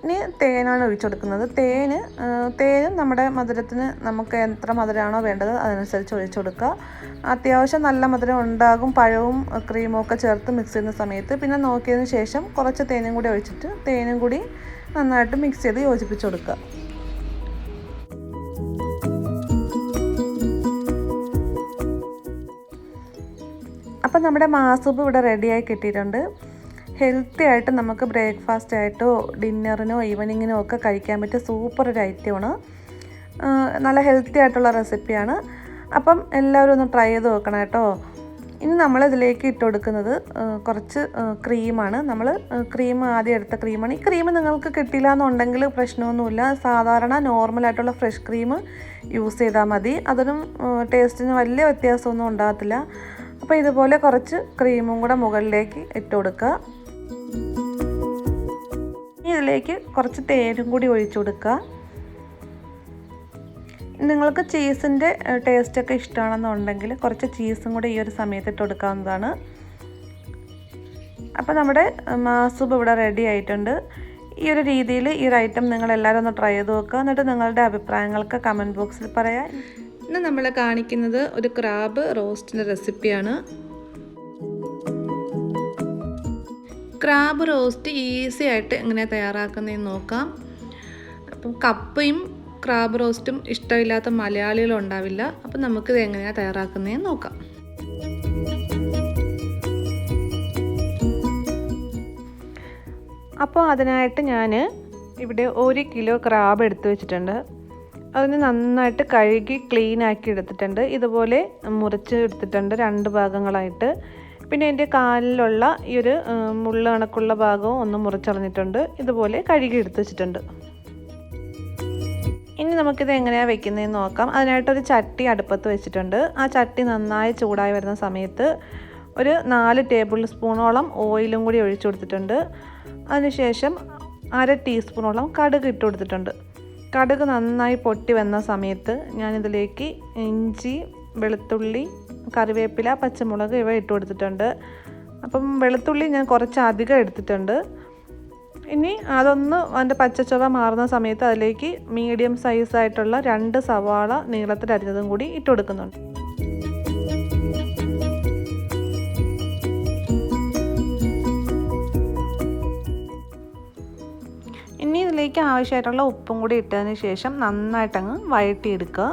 ഇനി തേനാണ് ഒഴിച്ചു കൊടുക്കുന്നത്. തേനും നമ്മുടെ മധുരത്തിന് നമുക്ക് എത്ര മധുരമാണോ വേണ്ടത് അതനുസരിച്ച് ഒഴിച്ചു കൊടുക്കുക. അത്യാവശ്യം നല്ല മധുരം ഉണ്ടാകും പഴവും ക്രീമും ഒക്കെ ചേർത്ത് മിക്സ് ചെയ്യുന്ന സമയത്ത്. പിന്നെ നോക്കിയതിന് ശേഷം കുറച്ച് തേനും കൂടി ഒഴിച്ചിട്ട് തേനും കൂടി നന്നായിട്ട് മിക്സ് ചെയ്ത് യോജിപ്പിച്ച് കൊടുക്കുക. അപ്പം നമ്മുടെ മാസൂബ് ഇവിടെ റെഡിയായി കിട്ടിയിട്ടുണ്ട്. ഹെൽത്തി ആയിട്ട് നമുക്ക് ബ്രേക്ക്ഫാസ്റ്റ് ആയിട്ടോ ഡിന്നറിനോ ഈവനിങ്ങിനോ ഒക്കെ കഴിക്കാൻ പറ്റിയ സൂപ്പർ ഒരു ഐറ്റമാണ്. നല്ല ഹെൽത്തി ആയിട്ടുള്ള റെസിപ്പിയാണ്. അപ്പം എല്ലാവരും ഒന്ന് ട്രൈ ചെയ്ത് നോക്കണം കേട്ടോ. ഇനി നമ്മളിതിലേക്ക് ഇട്ട് കൊടുക്കുന്നത് കുറച്ച് ക്രീമാണ്. ക്രീം ആദ്യം എടുത്ത ക്രീമാണ്. ഈ ക്രീം നിങ്ങൾക്ക് കിട്ടില്ല എന്നുണ്ടെങ്കിൽ പ്രശ്നമൊന്നുമില്ല. സാധാരണ നോർമലായിട്ടുള്ള ഫ്രഷ് ക്രീം യൂസ് ചെയ്താൽ മതി. അതിനും ടേസ്റ്റിന് വലിയ വ്യത്യാസമൊന്നും ഉണ്ടാകത്തില്ല. അപ്പോൾ ഇതുപോലെ കുറച്ച് ക്രീമും കൂടെ മുകളിലേക്ക് ഇട്ട് കൊടുക്കുക. ഇതിലേക്ക് കുറച്ച് തേനും കൂടി ഒഴിച്ചു കൊടുക്കുക. നിങ്ങൾക്ക് ചീസിൻ്റെ ടേസ്റ്റൊക്കെ ഇഷ്ടമാണെന്നുണ്ടെങ്കിൽ കുറച്ച് ചീസും കൂടി ഈ ഒരു സമയത്ത് ഇട്ട് കൊടുക്കാവുന്നതാണ്. അപ്പോൾ നമ്മുടെ മാസൂബ് ഇവിടെ റെഡി ആയിട്ടുണ്ട്. ഈ ഒരു രീതിയിൽ ഈ ഒരു ഐറ്റം നിങ്ങളെല്ലാവരും ഒന്ന് ട്രൈ ചെയ്ത് നോക്കുക. എന്നിട്ട് നിങ്ങളുടെ അഭിപ്രായങ്ങൾക്ക് കമൻറ്റ് ബോക്സിൽ പറയാം. ഇന്ന് നമ്മൾ കാണിക്കുന്നത് ഒരു ക്രാബ് റോസ്റ്റിൻ്റെ റെസിപ്പിയാണ്. ക്രാബ് റോസ്റ്റ് ഈസി ആയിട്ട് എങ്ങനെ തയ്യാറാക്കുന്നതെന്ന് നോക്കാം. അപ്പം കപ്പയും ക്രാബ് റോസ്റ്റും ഇഷ്ടമില്ലാത്ത മലയാളികളുണ്ടാവില്ല. അപ്പം നമുക്കിത് എങ്ങനെയാണ് തയ്യാറാക്കുന്നതെന്ന് നോക്കാം. അപ്പോൾ അതിനായിട്ട് ഞാൻ ഇവിടെ 1 കിലോ ക്രാബ് എടുത്തു വെച്ചിട്ടുണ്ട്. അതിന് നന്നായിട്ട് കഴുകി ക്ലീനാക്കി എടുത്തിട്ടുണ്ട്. ഇതുപോലെ മുറിച്ച് എടുത്തിട്ടുണ്ട് 2 ഭാഗങ്ങളായിട്ട്. പിന്നെ എൻ്റെ കാലിലുള്ള ഈ ഒരു മുള്ള കണക്കുള്ള ഭാഗവും ഒന്ന് മുറിച്ചളഞ്ഞിട്ടുണ്ട്. ഇതുപോലെ കഴുകി എടുത്ത് വെച്ചിട്ടുണ്ട്. ഇനി നമുക്കിത് എങ്ങനെയാണ് വെക്കുന്നതെന്ന് നോക്കാം. അതിനായിട്ടൊരു ചട്ടി അടുപ്പത്ത് വെച്ചിട്ടുണ്ട്. ആ ചട്ടി നന്നായി ചൂടായി വരുന്ന സമയത്ത് ഒരു 4 ടേബിൾ സ്പൂണോളം ഓയിലും കൂടി ഒഴിച്ചു കൊടുത്തിട്ടുണ്ട്. അതിനുശേഷം 1/2 ടീസ്പൂണോളം കടുക് ഇട്ട് കൊടുത്തിട്ടുണ്ട്. കടുക് നന്നായി പൊട്ടി വന്ന സമയത്ത് ഞാനിതിലേക്ക് ഇഞ്ചി, വെളുത്തുള്ളി, കറിവേപ്പില, പച്ചമുളക് ഇവ ഇട്ട് കൊടുത്തിട്ടുണ്ട്. അപ്പം വെളുത്തുള്ളി ഞാൻ കുറച്ച് അധികം എടുത്തിട്ടുണ്ട്. ഇനി അതൊന്ന് അതിൻ്റെ പച്ചച്ചുവ മാറുന്ന സമയത്ത് അതിലേക്ക് മീഡിയം സൈസായിട്ടുള്ള 2 സവാള നീളത്തിൽ അരിഞ്ഞതും കൂടി ഇട്ട് കൊടുക്കുന്നുണ്ട്. ഇനി ഇതിലേക്ക് ആവശ്യമായിട്ടുള്ള ഉപ്പും കൂടി ഇട്ടതിന് ശേഷം നന്നായിട്ടങ്ങ് വഴറ്റിയെടുക്കുക.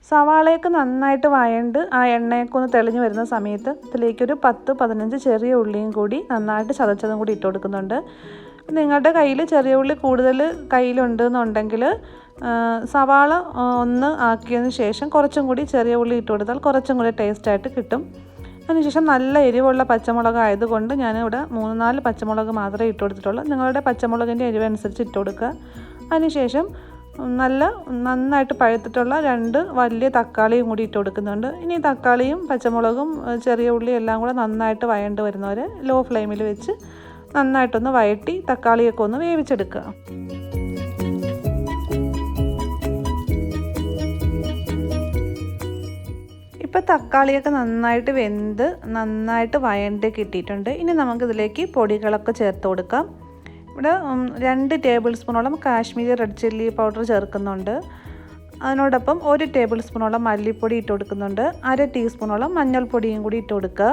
സവാളയൊക്കെ നന്നായിട്ട് വഴണ്ട് ആ എണ്ണയൊക്കെ ഒന്ന് തെളിഞ്ഞ് വരുന്ന സമയത്ത് ഇതിലേക്കൊരു 10-15 ചെറിയ ഉള്ളിയും കൂടി നന്നായിട്ട് ചതച്ചതും കൂടി ഇട്ട് കൊടുക്കുന്നുണ്ട്. നിങ്ങളുടെ കയ്യിൽ ചെറിയ ഉള്ളി കൂടുതൽ കയ്യിലുണ്ടെന്നുണ്ടെങ്കിൽ സവാള ഒന്ന് ആക്കിയതിന് ശേഷം കുറച്ചും കൂടി ചെറിയ ഉള്ളി ഇട്ട് കൊടുത്താൽ കുറച്ചും കൂടി ടേസ്റ്റായിട്ട് കിട്ടും. അതിനുശേഷം നല്ല എരിവുള്ള പച്ചമുളക് ആയതുകൊണ്ട് ഞാനിവിടെ 3-4 പച്ചമുളക് മാത്രമേ ഇട്ട് കൊടുത്തിട്ടുള്ളൂ. നിങ്ങളുടെ പച്ചമുളകിൻ്റെ എരിവനുസരിച്ച് ഇട്ട് കൊടുക്കുക. അതിനുശേഷം നന്നായിട്ട് പഴുത്തിട്ടുള്ള 2 വലിയ തക്കാളിയും കൂടി ഇട്ട് കൊടുക്കുന്നുണ്ട്. ഇനി തക്കാളിയും പച്ചമുളകും ചെറിയ ഉള്ളിയും എല്ലാം കൂടെ നന്നായിട്ട് വഴണ്ട് വരുന്നവരെ ലോ ഫ്ലെയിമിൽ വെച്ച് നന്നായിട്ടൊന്ന് വഴറ്റി തക്കാളിയൊക്കെ ഒന്ന് വേവിച്ചെടുക്കുക. ഇപ്പോൾ തക്കാളിയൊക്കെ നന്നായിട്ട് വെന്ത് നന്നായിട്ട് വഴണ്ട് കിട്ടിയിട്ടുണ്ട്. ഇനി നമുക്കിതിലേക്ക് പൊടികളൊക്കെ ചേർത്ത് കൊടുക്കാം. ഇവിടെ 2 ടേബിൾ സ്പൂണോളം കാശ്മീരി റെഡ് ചില്ലി പൗഡർ ചേർക്കുന്നുണ്ട്. അതിനോടൊപ്പം 1 ടേബിൾ സ്പൂണോളം മല്ലിപ്പൊടി ഇട്ട് കൊടുക്കുന്നുണ്ട്. 1/2 ടീസ്പൂണോളം മഞ്ഞൾപ്പൊടിയും കൂടി ഇട്ട് കൊടുക്കുക.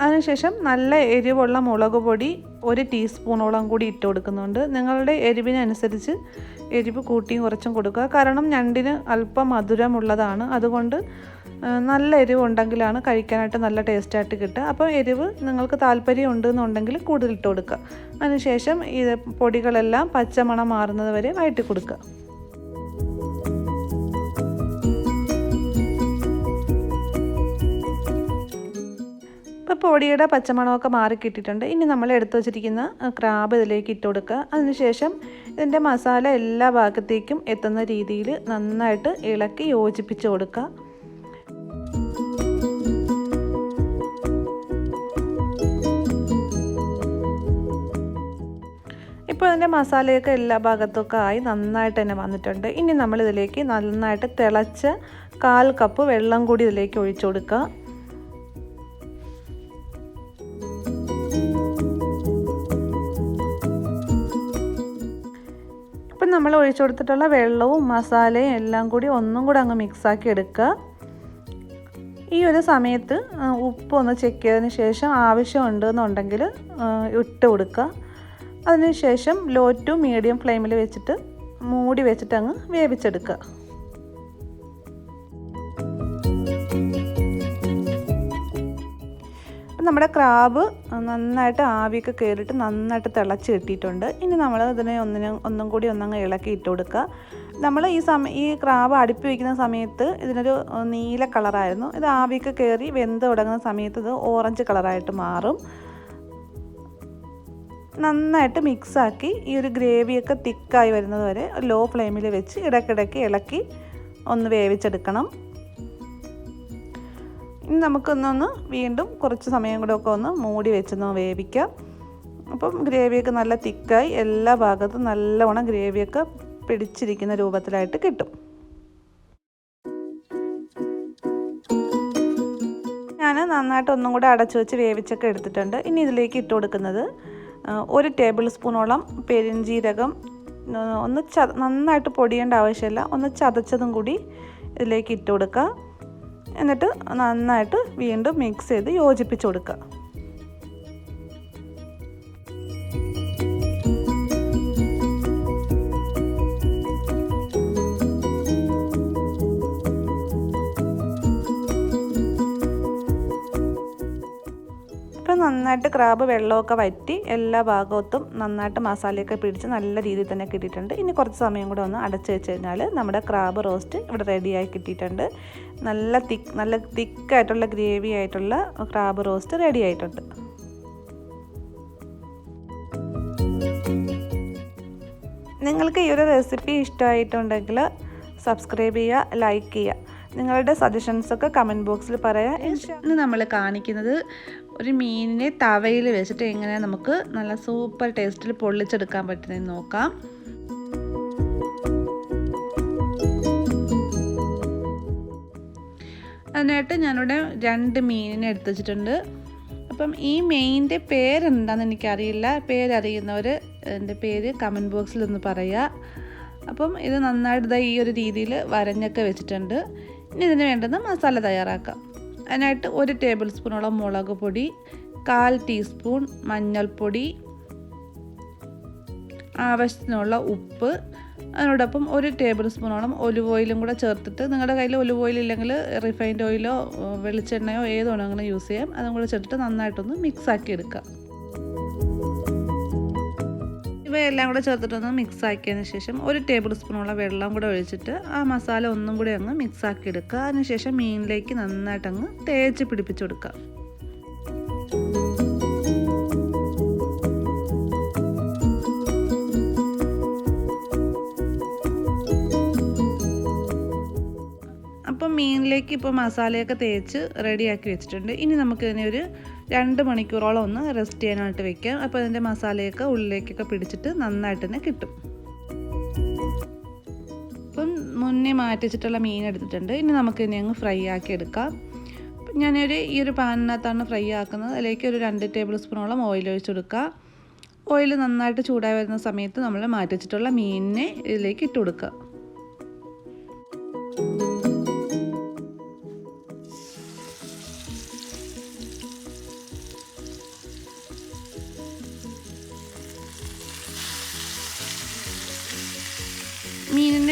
അതിനുശേഷം നല്ല എരിവുള്ള മുളക് പൊടി 1 ടീസ്പൂണോളം കൂടി ഇട്ട് കൊടുക്കുന്നുണ്ട്. നിങ്ങളുടെ എരിവിനനുസരിച്ച് എരിവ് കൂട്ടിയും കുറച്ചും കൊടുക്കുക. കാരണം ഞണ്ടിന് അല്പം മധുരമുള്ളതാണ്. അതുകൊണ്ട് നല്ല എരിവ് ഉണ്ടെങ്കിലാണ് കഴിക്കാനായിട്ട് നല്ല ടേസ്റ്റായിട്ട് കിട്ടുക. അപ്പോൾ എരിവ് നിങ്ങൾക്ക് താല്പര്യം ഉണ്ടെന്നുണ്ടെങ്കിൽ കൂടുതൽ ഇട്ട് കൊടുക്കുക. അതിനുശേഷം ഈ പൊടികളെല്ലാം പച്ചമണം മാറുന്നത് വരെ വഴറ്റി കൊടുക്കുക. ഇപ്പോൾ പൊടിയുടെ പച്ചമണമൊക്കെ മാറി കിട്ടിയിട്ടുണ്ട്. ഇനി നമ്മൾ എടുത്തു വച്ചിരിക്കുന്ന ക്രാബ് ഇതിലേക്ക് ഇട്ട് കൊടുക്കുക. അതിനുശേഷം ഇതിൻ്റെ മസാല എല്ലാ ഭാഗത്തേക്കും എത്തുന്ന രീതിയിൽ നന്നായിട്ട് ഇളക്കി യോജിപ്പിച്ച് കൊടുക്കുക. ഇപ്പോൾ ഇതിൻ്റെ മസാലയൊക്കെ എല്ലാ ഭാഗത്തൊക്കെ ആയി നന്നായിട്ട് തന്നെ വന്നിട്ടുണ്ട്. ഇനി നമ്മളിതിലേക്ക് നന്നായിട്ട് തിളച്ച 1/4 കപ്പ് വെള്ളം കൂടി ഇതിലേക്ക് ഒഴിച്ചു കൊടുക്കുക. ഇപ്പം നമ്മൾ ഒഴിച്ചു കൊടുത്തിട്ടുള്ള വെള്ളവും മസാലയും എല്ലാം കൂടി ഒന്നും കൂടി അങ്ങ് മിക്സാക്കി എടുക്കുക. ഈ ഒരു സമയത്ത് ഉപ്പ് ഒന്ന് ചെക്ക് ചെയ്തതിന് ശേഷം ആവശ്യമുണ്ടെന്നുണ്ടെങ്കിൽ ഇട്ട് കൊടുക്കുക. അതിനുശേഷം ലോ ടു മീഡിയം ഫ്ലെയിമിൽ വെച്ചിട്ട് മൂടി വെച്ചിട്ട് അങ്ങ് വേവിച്ചെടുക്കുക. നമ്മുടെ ക്രാബ് നന്നായിട്ട് ആവിയൊക്കെ കയറിയിട്ട് നന്നായിട്ട് തിളച്ച് കിട്ടിയിട്ടുണ്ട്. ഇനി നമ്മൾ ഇതിനെ ഒന്നും കൂടി ഒന്നങ്ങ് ഇളക്കി ഇട്ട് കൊടുക്കുക. നമ്മൾ ഈ ക്രാബ് അടുപ്പി വയ്ക്കുന്ന സമയത്ത് ഇതിനൊരു നീല കളറായിരുന്നു. ഇത് ആവിയൊക്കെ കയറി വെന്ത് തുടങ്ങുന്ന സമയത്ത് ഇത് ഓറഞ്ച് കളറായിട്ട് മാറും. നന്നായിട്ട് മിക്സാക്കി ഈ ഒരു ഗ്രേവിയൊക്കെ തിക്കായി വരുന്നത് വരെ ലോ ഫ്ലെയിമിൽ വെച്ച് ഇടയ്ക്കിടയ്ക്ക് ഇളക്കി ഒന്ന് വേവിച്ചെടുക്കണം. ഇനി നമുക്കൊന്നൊന്ന് വീണ്ടും കുറച്ച് സമയം കൂടെ ഒക്കെ ഒന്ന് മൂടി വെച്ചൊന്ന് വേവിക്കാം. അപ്പം ഗ്രേവിയൊക്കെ നല്ല തിക്കായി എല്ലാ ഭാഗത്തും നല്ലവണ്ണം ഗ്രേവിയൊക്കെ പിടിച്ചിരിക്കുന്ന രൂപത്തിലായിട്ട് കിട്ടും. ഞാൻ നന്നായിട്ട് ഒന്നും കൂടെ അടച്ചു വെച്ച് വേവിച്ചൊക്കെ എടുത്തിട്ടുണ്ട്. ഇനി ഇതിലേക്ക് ഇട്ട് കൊടുക്കുന്നത് 1 ടേബിൾ സ്പൂണോളം പെരിഞ്ജീരകം, നന്നായിട്ട് പൊടിയേണ്ട ആവശ്യമില്ല, ഒന്ന് ചതച്ചതും കൂടി ഇതിലേക്ക് ഇട്ട് കൊടുക്കുക. എന്നിട്ട് നന്നായിട്ട് വീണ്ടും മിക്സ് ചെയ്ത് യോജിപ്പിച്ച് കൊടുക്കുക. ഇപ്പം നന്നായിട്ട് ക്രാബ് വെള്ളമൊക്കെ വറ്റി എല്ലാ ഭാഗത്തും നന്നായിട്ട് മസാലയൊക്കെ പിടിച്ച് നല്ല രീതിയിൽ തന്നെ കിട്ടിയിട്ടുണ്ട്. ഇനി കുറച്ച് സമയം കൂടെ ഒന്ന് അടച്ച് വെച്ച് കഴിഞ്ഞാൽ നമ്മുടെ ക്രാബ് റോസ്റ്റ് ഇവിടെ റെഡിയായി കിട്ടിയിട്ടുണ്ട്. നല്ല തിക്കായിട്ടുള്ള ഗ്രേവി ആയിട്ടുള്ള ക്രാബ് റോസ്റ്റ് റെഡി ആയിട്ടുണ്ട്. നിങ്ങൾക്ക് ഈ ഒരു റെസിപ്പി ഇഷ്ടമായിട്ടുണ്ടെങ്കിൽ സബ്സ്ക്രൈബ് ചെയ്യുക, ലൈക്ക് ചെയ്യുക. നിങ്ങളുടെ സജഷൻസൊക്കെ കമൻറ്റ് ബോക്സിൽ പറയാം. ഇന്ന് നമ്മൾ കാണിക്കുന്നത് ഒരു മീനിനെ തവയിൽ വെച്ചിട്ട് എങ്ങനെ നമുക്ക് നല്ല സൂപ്പർ ടേസ്റ്റിൽ പൊള്ളിച്ചെടുക്കാൻ പറ്റുന്നതെന്ന് നോക്കാം. അതിനായിട്ട് ഞാനിവിടെ 2 മീനിനെ എടുത്ത് വെച്ചിട്ടുണ്ട്. അപ്പം ഈ മീനിൻ്റെ പേരെന്താണെന്ന് എനിക്കറിയില്ല. പേരറിയുന്നവർ എൻ്റെ പേര് കമൻറ്റ് ബോക്സിൽ ഒന്ന് പറയുക. അപ്പം ഇത് നന്നായിട്ട് ഈ ഒരു രീതിയിൽ വരഞ്ഞൊക്കെ വെച്ചിട്ടുണ്ട്. ഇനി ഇതിന് വേണ്ടുന്ന മസാല തയ്യാറാക്കാം. അതിനായിട്ട് 1 ടേബിൾ സ്പൂണോളം മുളക് പൊടി, 1/4 ടീസ്പൂൺ മഞ്ഞൾപ്പൊടി, ആവശ്യത്തിനുള്ള ഉപ്പ്, അതിനോടൊപ്പം 1 ടേബിൾ സ്പൂണോളം ഒലിവ് ഓയിലും കൂടെ ചേർത്തിട്ട്, നിങ്ങളുടെ കയ്യിൽ ഒലിവ് ഓയിൽ ഇല്ലെങ്കിൽ റിഫൈൻഡ് ഓയിലോ വെളിച്ചെണ്ണയോ ഏത് വേണമെങ്കിലും യൂസ് ചെയ്യാം. അതും കൂടെ ചേർത്തിട്ട് നന്നായിട്ടൊന്ന് മിക്സാക്കി എടുക്കുക. ഇവയെല്ലാം കൂടെ ചേർത്തിട്ടൊന്ന് മിക്സ് ആക്കിയതിന് ശേഷം 1 ടേബിൾ സ്പൂണോളം വെള്ളം കൂടെ ഒഴിച്ചിട്ട് ആ മസാല ഒന്നും കൂടി അങ്ങ് മിക്സ് ആക്കി എടുക്കുക. അതിനുശേഷം മീനിലേക്ക് നന്നായിട്ടങ്ങ് തേച്ച് പിടിപ്പിച്ച് കൊടുക്കുക. അപ്പം മീനിലേക്ക് ഇപ്പോൾ മസാലയൊക്കെ തേച്ച് റെഡിയാക്കി വെച്ചിട്ടുണ്ട്. ഇനി നമുക്കിതിനെ ഒരു 2 മണിക്കൂറോളം ഒന്ന് റെസ്റ്റ് ചെയ്യാനായിട്ട് വെക്കാം. അപ്പോൾ അതിൻ്റെ മസാലയൊക്കെ ഉള്ളിലേക്കൊക്കെ പിടിച്ചിട്ട് നന്നായിട്ട് തന്നെ കിട്ടും. അപ്പം മുന്നേ മാറ്റി വെച്ചിട്ടുള്ള മീൻ എടുത്തിട്ടുണ്ട്. ഇനി നമുക്കിതിനെ അങ്ങ് ഫ്രൈ ആക്കി എടുക്കാം. ഈ ഒരു പാനിനകത്താണ് ഫ്രൈ ആക്കുന്നത്. അതിലേക്ക് ഒരു 2 ടേബിൾ സ്പൂണോളം ഓയിൽ ഒഴിച്ച് കൊടുക്കുക. ഓയിൽ നന്നായിട്ട് ചൂടായി വരുന്ന സമയത്ത് നമ്മൾ മാറ്റി വെച്ചിട്ടുള്ള മീനിനെ ഇതിലേക്ക് ഇട്ട് കൊടുക്കുക.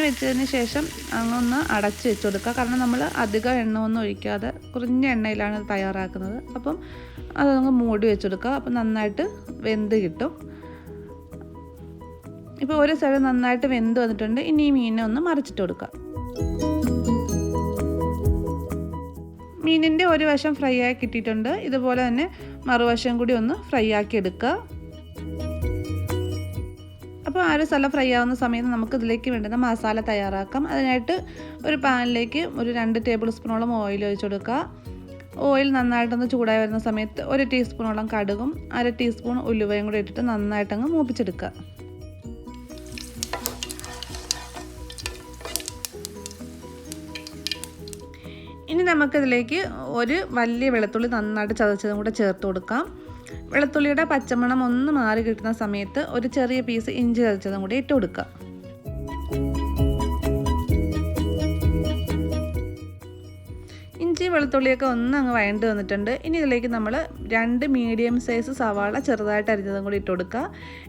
വെച്ചതിന് ശേഷം അങ്ങൊന്ന് അടച്ച് വെച്ച് കൊടുക്കുക. കാരണം നമ്മൾ അധികം എണ്ണ ഒന്നും ഒഴിക്കാതെ കുറഞ്ഞ എണ്ണയിലാണ് ഇത് തയ്യാറാക്കുന്നത്. അപ്പം അതങ്ങ് മൂടി വെച്ച് കൊടുക്കുക. അപ്പം നന്നായിട്ട് വെന്ത് കിട്ടും. ഇപ്പോൾ ഒരു സൈഡ് നന്നായിട്ട് വെന്ത് വന്നിട്ടുണ്ട്. ഇനി ഈ മീനെ ഒന്ന് മറിച്ചിട്ട് കൊടുക്കുക. മീനിൻ്റെ ഒരു വശം ഫ്രൈ ആയി കിട്ടിയിട്ടുണ്ട്. ഇതുപോലെ തന്നെ മറുവശം കൂടി ഒന്ന് ഫ്രൈ ആക്കി എടുക്കുക. അപ്പോൾ ആ ഒരു സ്ഥലം ഫ്രൈ ആവുന്ന സമയത്ത് നമുക്ക് ഇതിലേക്ക് വേണ്ടുന്ന മസാല തയ്യാറാക്കാം. അതിനായിട്ട് ഒരു പാനിലേക്ക് ഒരു 2 ടേബിൾ സ്പൂണോളം ഓയിൽ ഒഴിച്ച് കൊടുക്കുക. ഓയിൽ നന്നായിട്ടൊന്ന് ചൂടായി വരുന്ന സമയത്ത് 1 ടീസ്പൂണോളം കടുകും 1/2 ടീസ്പൂൺ ഉലുവയും കൂടി ഇട്ടിട്ട് നന്നായിട്ടങ്ങ് മൂപ്പിച്ചെടുക്കുക. ഇനി നമുക്കിതിലേക്ക് ഒരു വലിയ വെളുത്തുള്ളി നന്നായിട്ട് ചതച്ചതും കൂടെ ചേർത്ത് കൊടുക്കാം. വെളുത്തുള്ളിയുടെ പച്ചമണം ഒന്ന് മാറി കിട്ടുന്ന സമയത്ത് ഒരു ചെറിയ പീസ് ഇഞ്ചി ചതച്ചതും കൂടി ഇട്ട് കൊടുക്കുക. ഇഞ്ചി വെളുത്തുള്ളിയൊക്കെ ഒന്ന് അങ്ങ് വഴണ്ട് വന്നിട്ടുണ്ട്. ഇനി ഇതിലേക്ക് നമ്മൾ 2 മീഡിയം സൈസ് സവാള ചെറുതായിട്ട് അരിഞ്ഞതും കൂടി ഇട്ട് കൊടുക്കുക.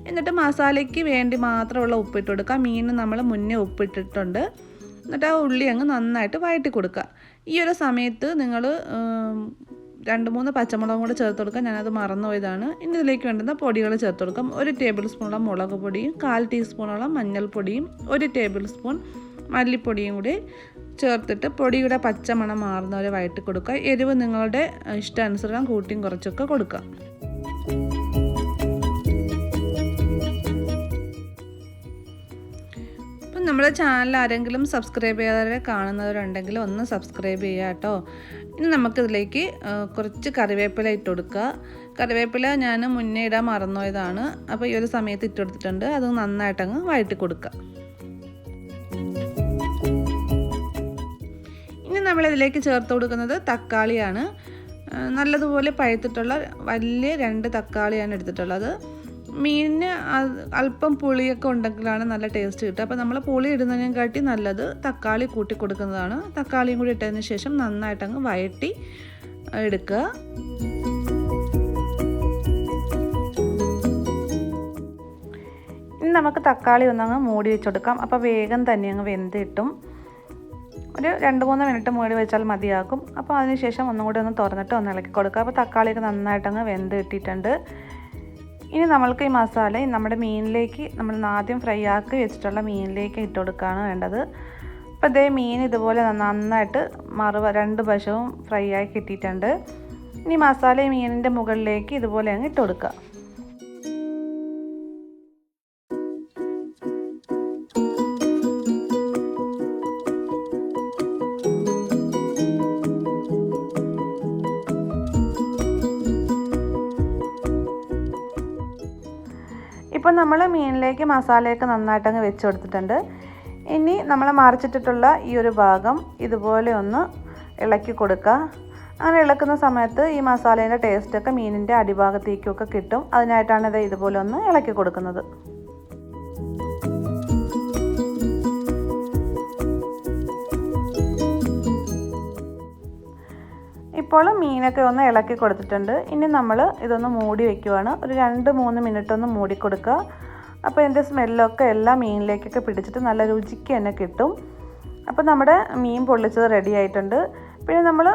എന്നിട്ട് മസാലയ്ക്ക് വേണ്ടി മാത്രമുള്ള ഉപ്പിട്ട് കൊടുക്കുക. മീൻ നമ്മൾ മുന്നേ ഉപ്പിട്ടിട്ടുണ്ട്. എന്നിട്ട് ആ ഉള്ളി അങ്ങ് നന്നായിട്ട് വഴറ്റി കൊടുക്കുക. ഈ ഒരു സമയത്ത് നിങ്ങൾ 2-3 പച്ചമുളകും കൂടെ ചേർത്ത് കൊടുക്കുക. ഞാനത് മറന്നുപോയതാണ്. ഇനി ഇതിലേക്ക് വേണ്ടുന്ന പൊടികൾ ചേർത്ത് കൊടുക്കാം. 1 ടേബിൾ സ്പൂണോളം മുളക് പൊടിയും 1/4 ടീസ്പൂണോളം മഞ്ഞൾപ്പൊടിയും 1 ടേബിൾ സ്പൂൺ മല്ലിപ്പൊടിയും കൂടി ചേർത്തിട്ട് പൊടിയുടെ പച്ചമണം മാറുന്നവരെ വഴറ്റി കൊടുക്കുക. എരിവ് നിങ്ങളുടെ ഇഷ്ടാനുസരണം കൂട്ടിയും കുറച്ചൊക്കെ കൊടുക്കുക. നമ്മുടെ ചാനൽ ആരെങ്കിലും സബ്സ്ക്രൈബ് ചെയ്യാതെ കാണുന്നവരുണ്ടെങ്കിൽ ഒന്ന് സബ്സ്ക്രൈബ് ചെയ്യുക കേട്ടോ. ഇനി നമുക്കിതിലേക്ക് കുറച്ച് കറിവേപ്പില ഇട്ട് കൊടുക്കുക. കറിവേപ്പില ഞാൻ മുന്നേ ഇടാൻ മറന്നുപോയതാണ്. അപ്പോൾ ഈ ഒരു സമയത്ത് ഇട്ട് കൊടുത്തിട്ടുണ്ട്. അത് നന്നായിട്ടങ്ങ് വഴറ്റി കൊടുക്കുക. ഇനി നമ്മളിതിലേക്ക് ചേർത്ത് കൊടുക്കുന്നത് തക്കാളിയാണ്. നല്ലതുപോലെ പഴുത്തിട്ടുള്ള വലിയ 2 തക്കാളിയാണ് എടുത്തിട്ടുള്ളത്. മീനിന് അല്പം പുളിയൊക്കെ ഉണ്ടെങ്കിലാണ് നല്ല ടേസ്റ്റ് കിട്ടുക. അപ്പോൾ നമ്മൾ പുളി ഇടുന്നതിനെക്കാട്ടി നല്ലത് തക്കാളി കൂട്ടി കൊടുക്കുന്നതാണ്. തക്കാളിയും കൂടി ഇട്ടതിന് ശേഷം നന്നായിട്ടങ്ങ് വഴറ്റി എടുക്കുക. ഇനി നമുക്ക് തക്കാളി ഒന്നങ്ങ് മൂടി വെച്ച് കൊടുക്കാം. അപ്പോൾ വേഗം തന്നെ അങ്ങ് വെന്ത് കിട്ടും. ഒരു 2-3 മിനിറ്റ് മൂടി വെച്ചാൽ മതിയാകും. അപ്പോൾ അതിനുശേഷം ഒന്നും കൂടി ഒന്ന് തുറന്നിട്ട് ഒന്ന് ഇളക്കി കൊടുക്കുക. അപ്പോൾ തക്കാളിയൊക്കെ നന്നായിട്ടങ്ങ് വെന്ത് കിട്ടിയിട്ടുണ്ട്. ഇനി നമ്മൾക്ക് ഈ മസാല നമ്മുടെ മീനിലേക്ക് നമ്മൾ ആദ്യം ഫ്രൈ ആക്കി വെച്ചിട്ടുള്ള മീനിലേക്ക് ഇട്ട് കൊടുക്കുകയാണ് വേണ്ടത്. അപ്പോൾ ഇതേ മീൻ ഇതുപോലെ നന്നായിട്ട് 2 വശവും ഫ്രൈ ആയി കിട്ടിയിട്ടുണ്ട്. ഇനി മസാല ഈ മീനിൻ്റെ മുകളിലേക്ക് ഇതുപോലെ അങ്ങ് ഇട്ട് കൊടുക്കുക. ഇപ്പോൾ നമ്മൾ മീനിലേക്ക് മസാലയൊക്കെ നന്നായിട്ടങ്ങ് വെച്ച് കൊടുത്തിട്ടുണ്ട്. ഇനി നമ്മൾ മറിച്ചിട്ടിട്ടുള്ള ഈ ഒരു ഭാഗം ഇതുപോലെ ഒന്ന് ഇളക്കി കൊടുക്കുക. അങ്ങനെ ഇളക്കുന്ന സമയത്ത് ഈ മസാലേൻ്റെ ടേസ്റ്റൊക്കെ മീനിൻ്റെ അടിഭാഗത്തേക്കൊക്കെ കിട്ടും. അതിനായിട്ടാണ് ഇത് ഇതുപോലെ ഒന്ന് ഇളക്കി കൊടുക്കുന്നത്. ഇപ്പോൾ മീനൊക്കെ ഒന്ന് ഇളക്കി കൊടുത്തിട്ടുണ്ട്. ഇനി നമ്മൾ ഇതൊന്ന് മൂടി വയ്ക്കുവാണ്. ഒരു 2-3 മിനിറ്റ് ഒന്ന് മൂടി കൊടുക്കുക. അപ്പോൾ ഇതിൻ്റെ സ്മെല്ലൊക്കെ എല്ലാ മീനിലേക്കൊക്കെ പിടിച്ചിട്ട് നല്ല രുചിക്ക് തന്നെ കിട്ടും. അപ്പോൾ നമ്മുടെ മീൻ പൊള്ളിച്ചത് റെഡി ആയിട്ടുണ്ട്. പിന്നെ നമ്മൾ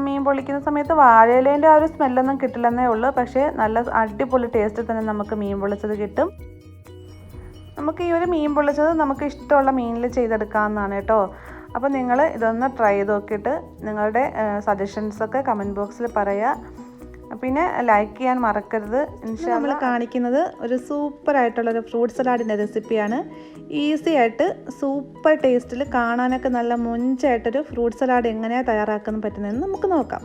മീൻ പൊള്ളിക്കുന്ന സമയത്ത് വാഴയിലേൻ്റെ ആ ഒരു സ്മെല്ലൊന്നും കിട്ടില്ലെന്നേ ഉള്ളൂ. പക്ഷേ നല്ല അടിപൊളി ടേസ്റ്റിൽ തന്നെ നമുക്ക് മീൻ പൊള്ളിച്ചത് കിട്ടും. നമുക്ക് ഈ ഒരു മീൻ പൊള്ളിച്ചത് നമുക്ക് ഇഷ്ടമുള്ള മീനിൽ ചെയ്തെടുക്കാവുന്നതാണ് കേട്ടോ. അപ്പോൾ നിങ്ങൾ ഇതൊന്ന് ട്രൈ ചെയ്ത് നോക്കിയിട്ട് നിങ്ങളുടെ സജഷൻസൊക്കെ കമൻറ്റ് ബോക്സിൽ പറയുക. പിന്നെ ലൈക്ക് ചെയ്യാൻ മറക്കരുത്. നമ്മൾ കാണിക്കുന്നത് ഒരു സൂപ്പറായിട്ടുള്ളൊരു ഫ്രൂട്ട് സലാഡിൻ്റെ റെസിപ്പിയാണ്. ഈസി ആയിട്ട് സൂപ്പർ ടേസ്റ്റിൽ കാണാനൊക്കെ നല്ല മൊഞ്ചായിട്ടൊരു ഫ്രൂട്ട് സലാഡ് എങ്ങനെയാണ് തയ്യാറാക്കാൻ പറ്റുന്നതെന്ന് നമുക്ക് നോക്കാം.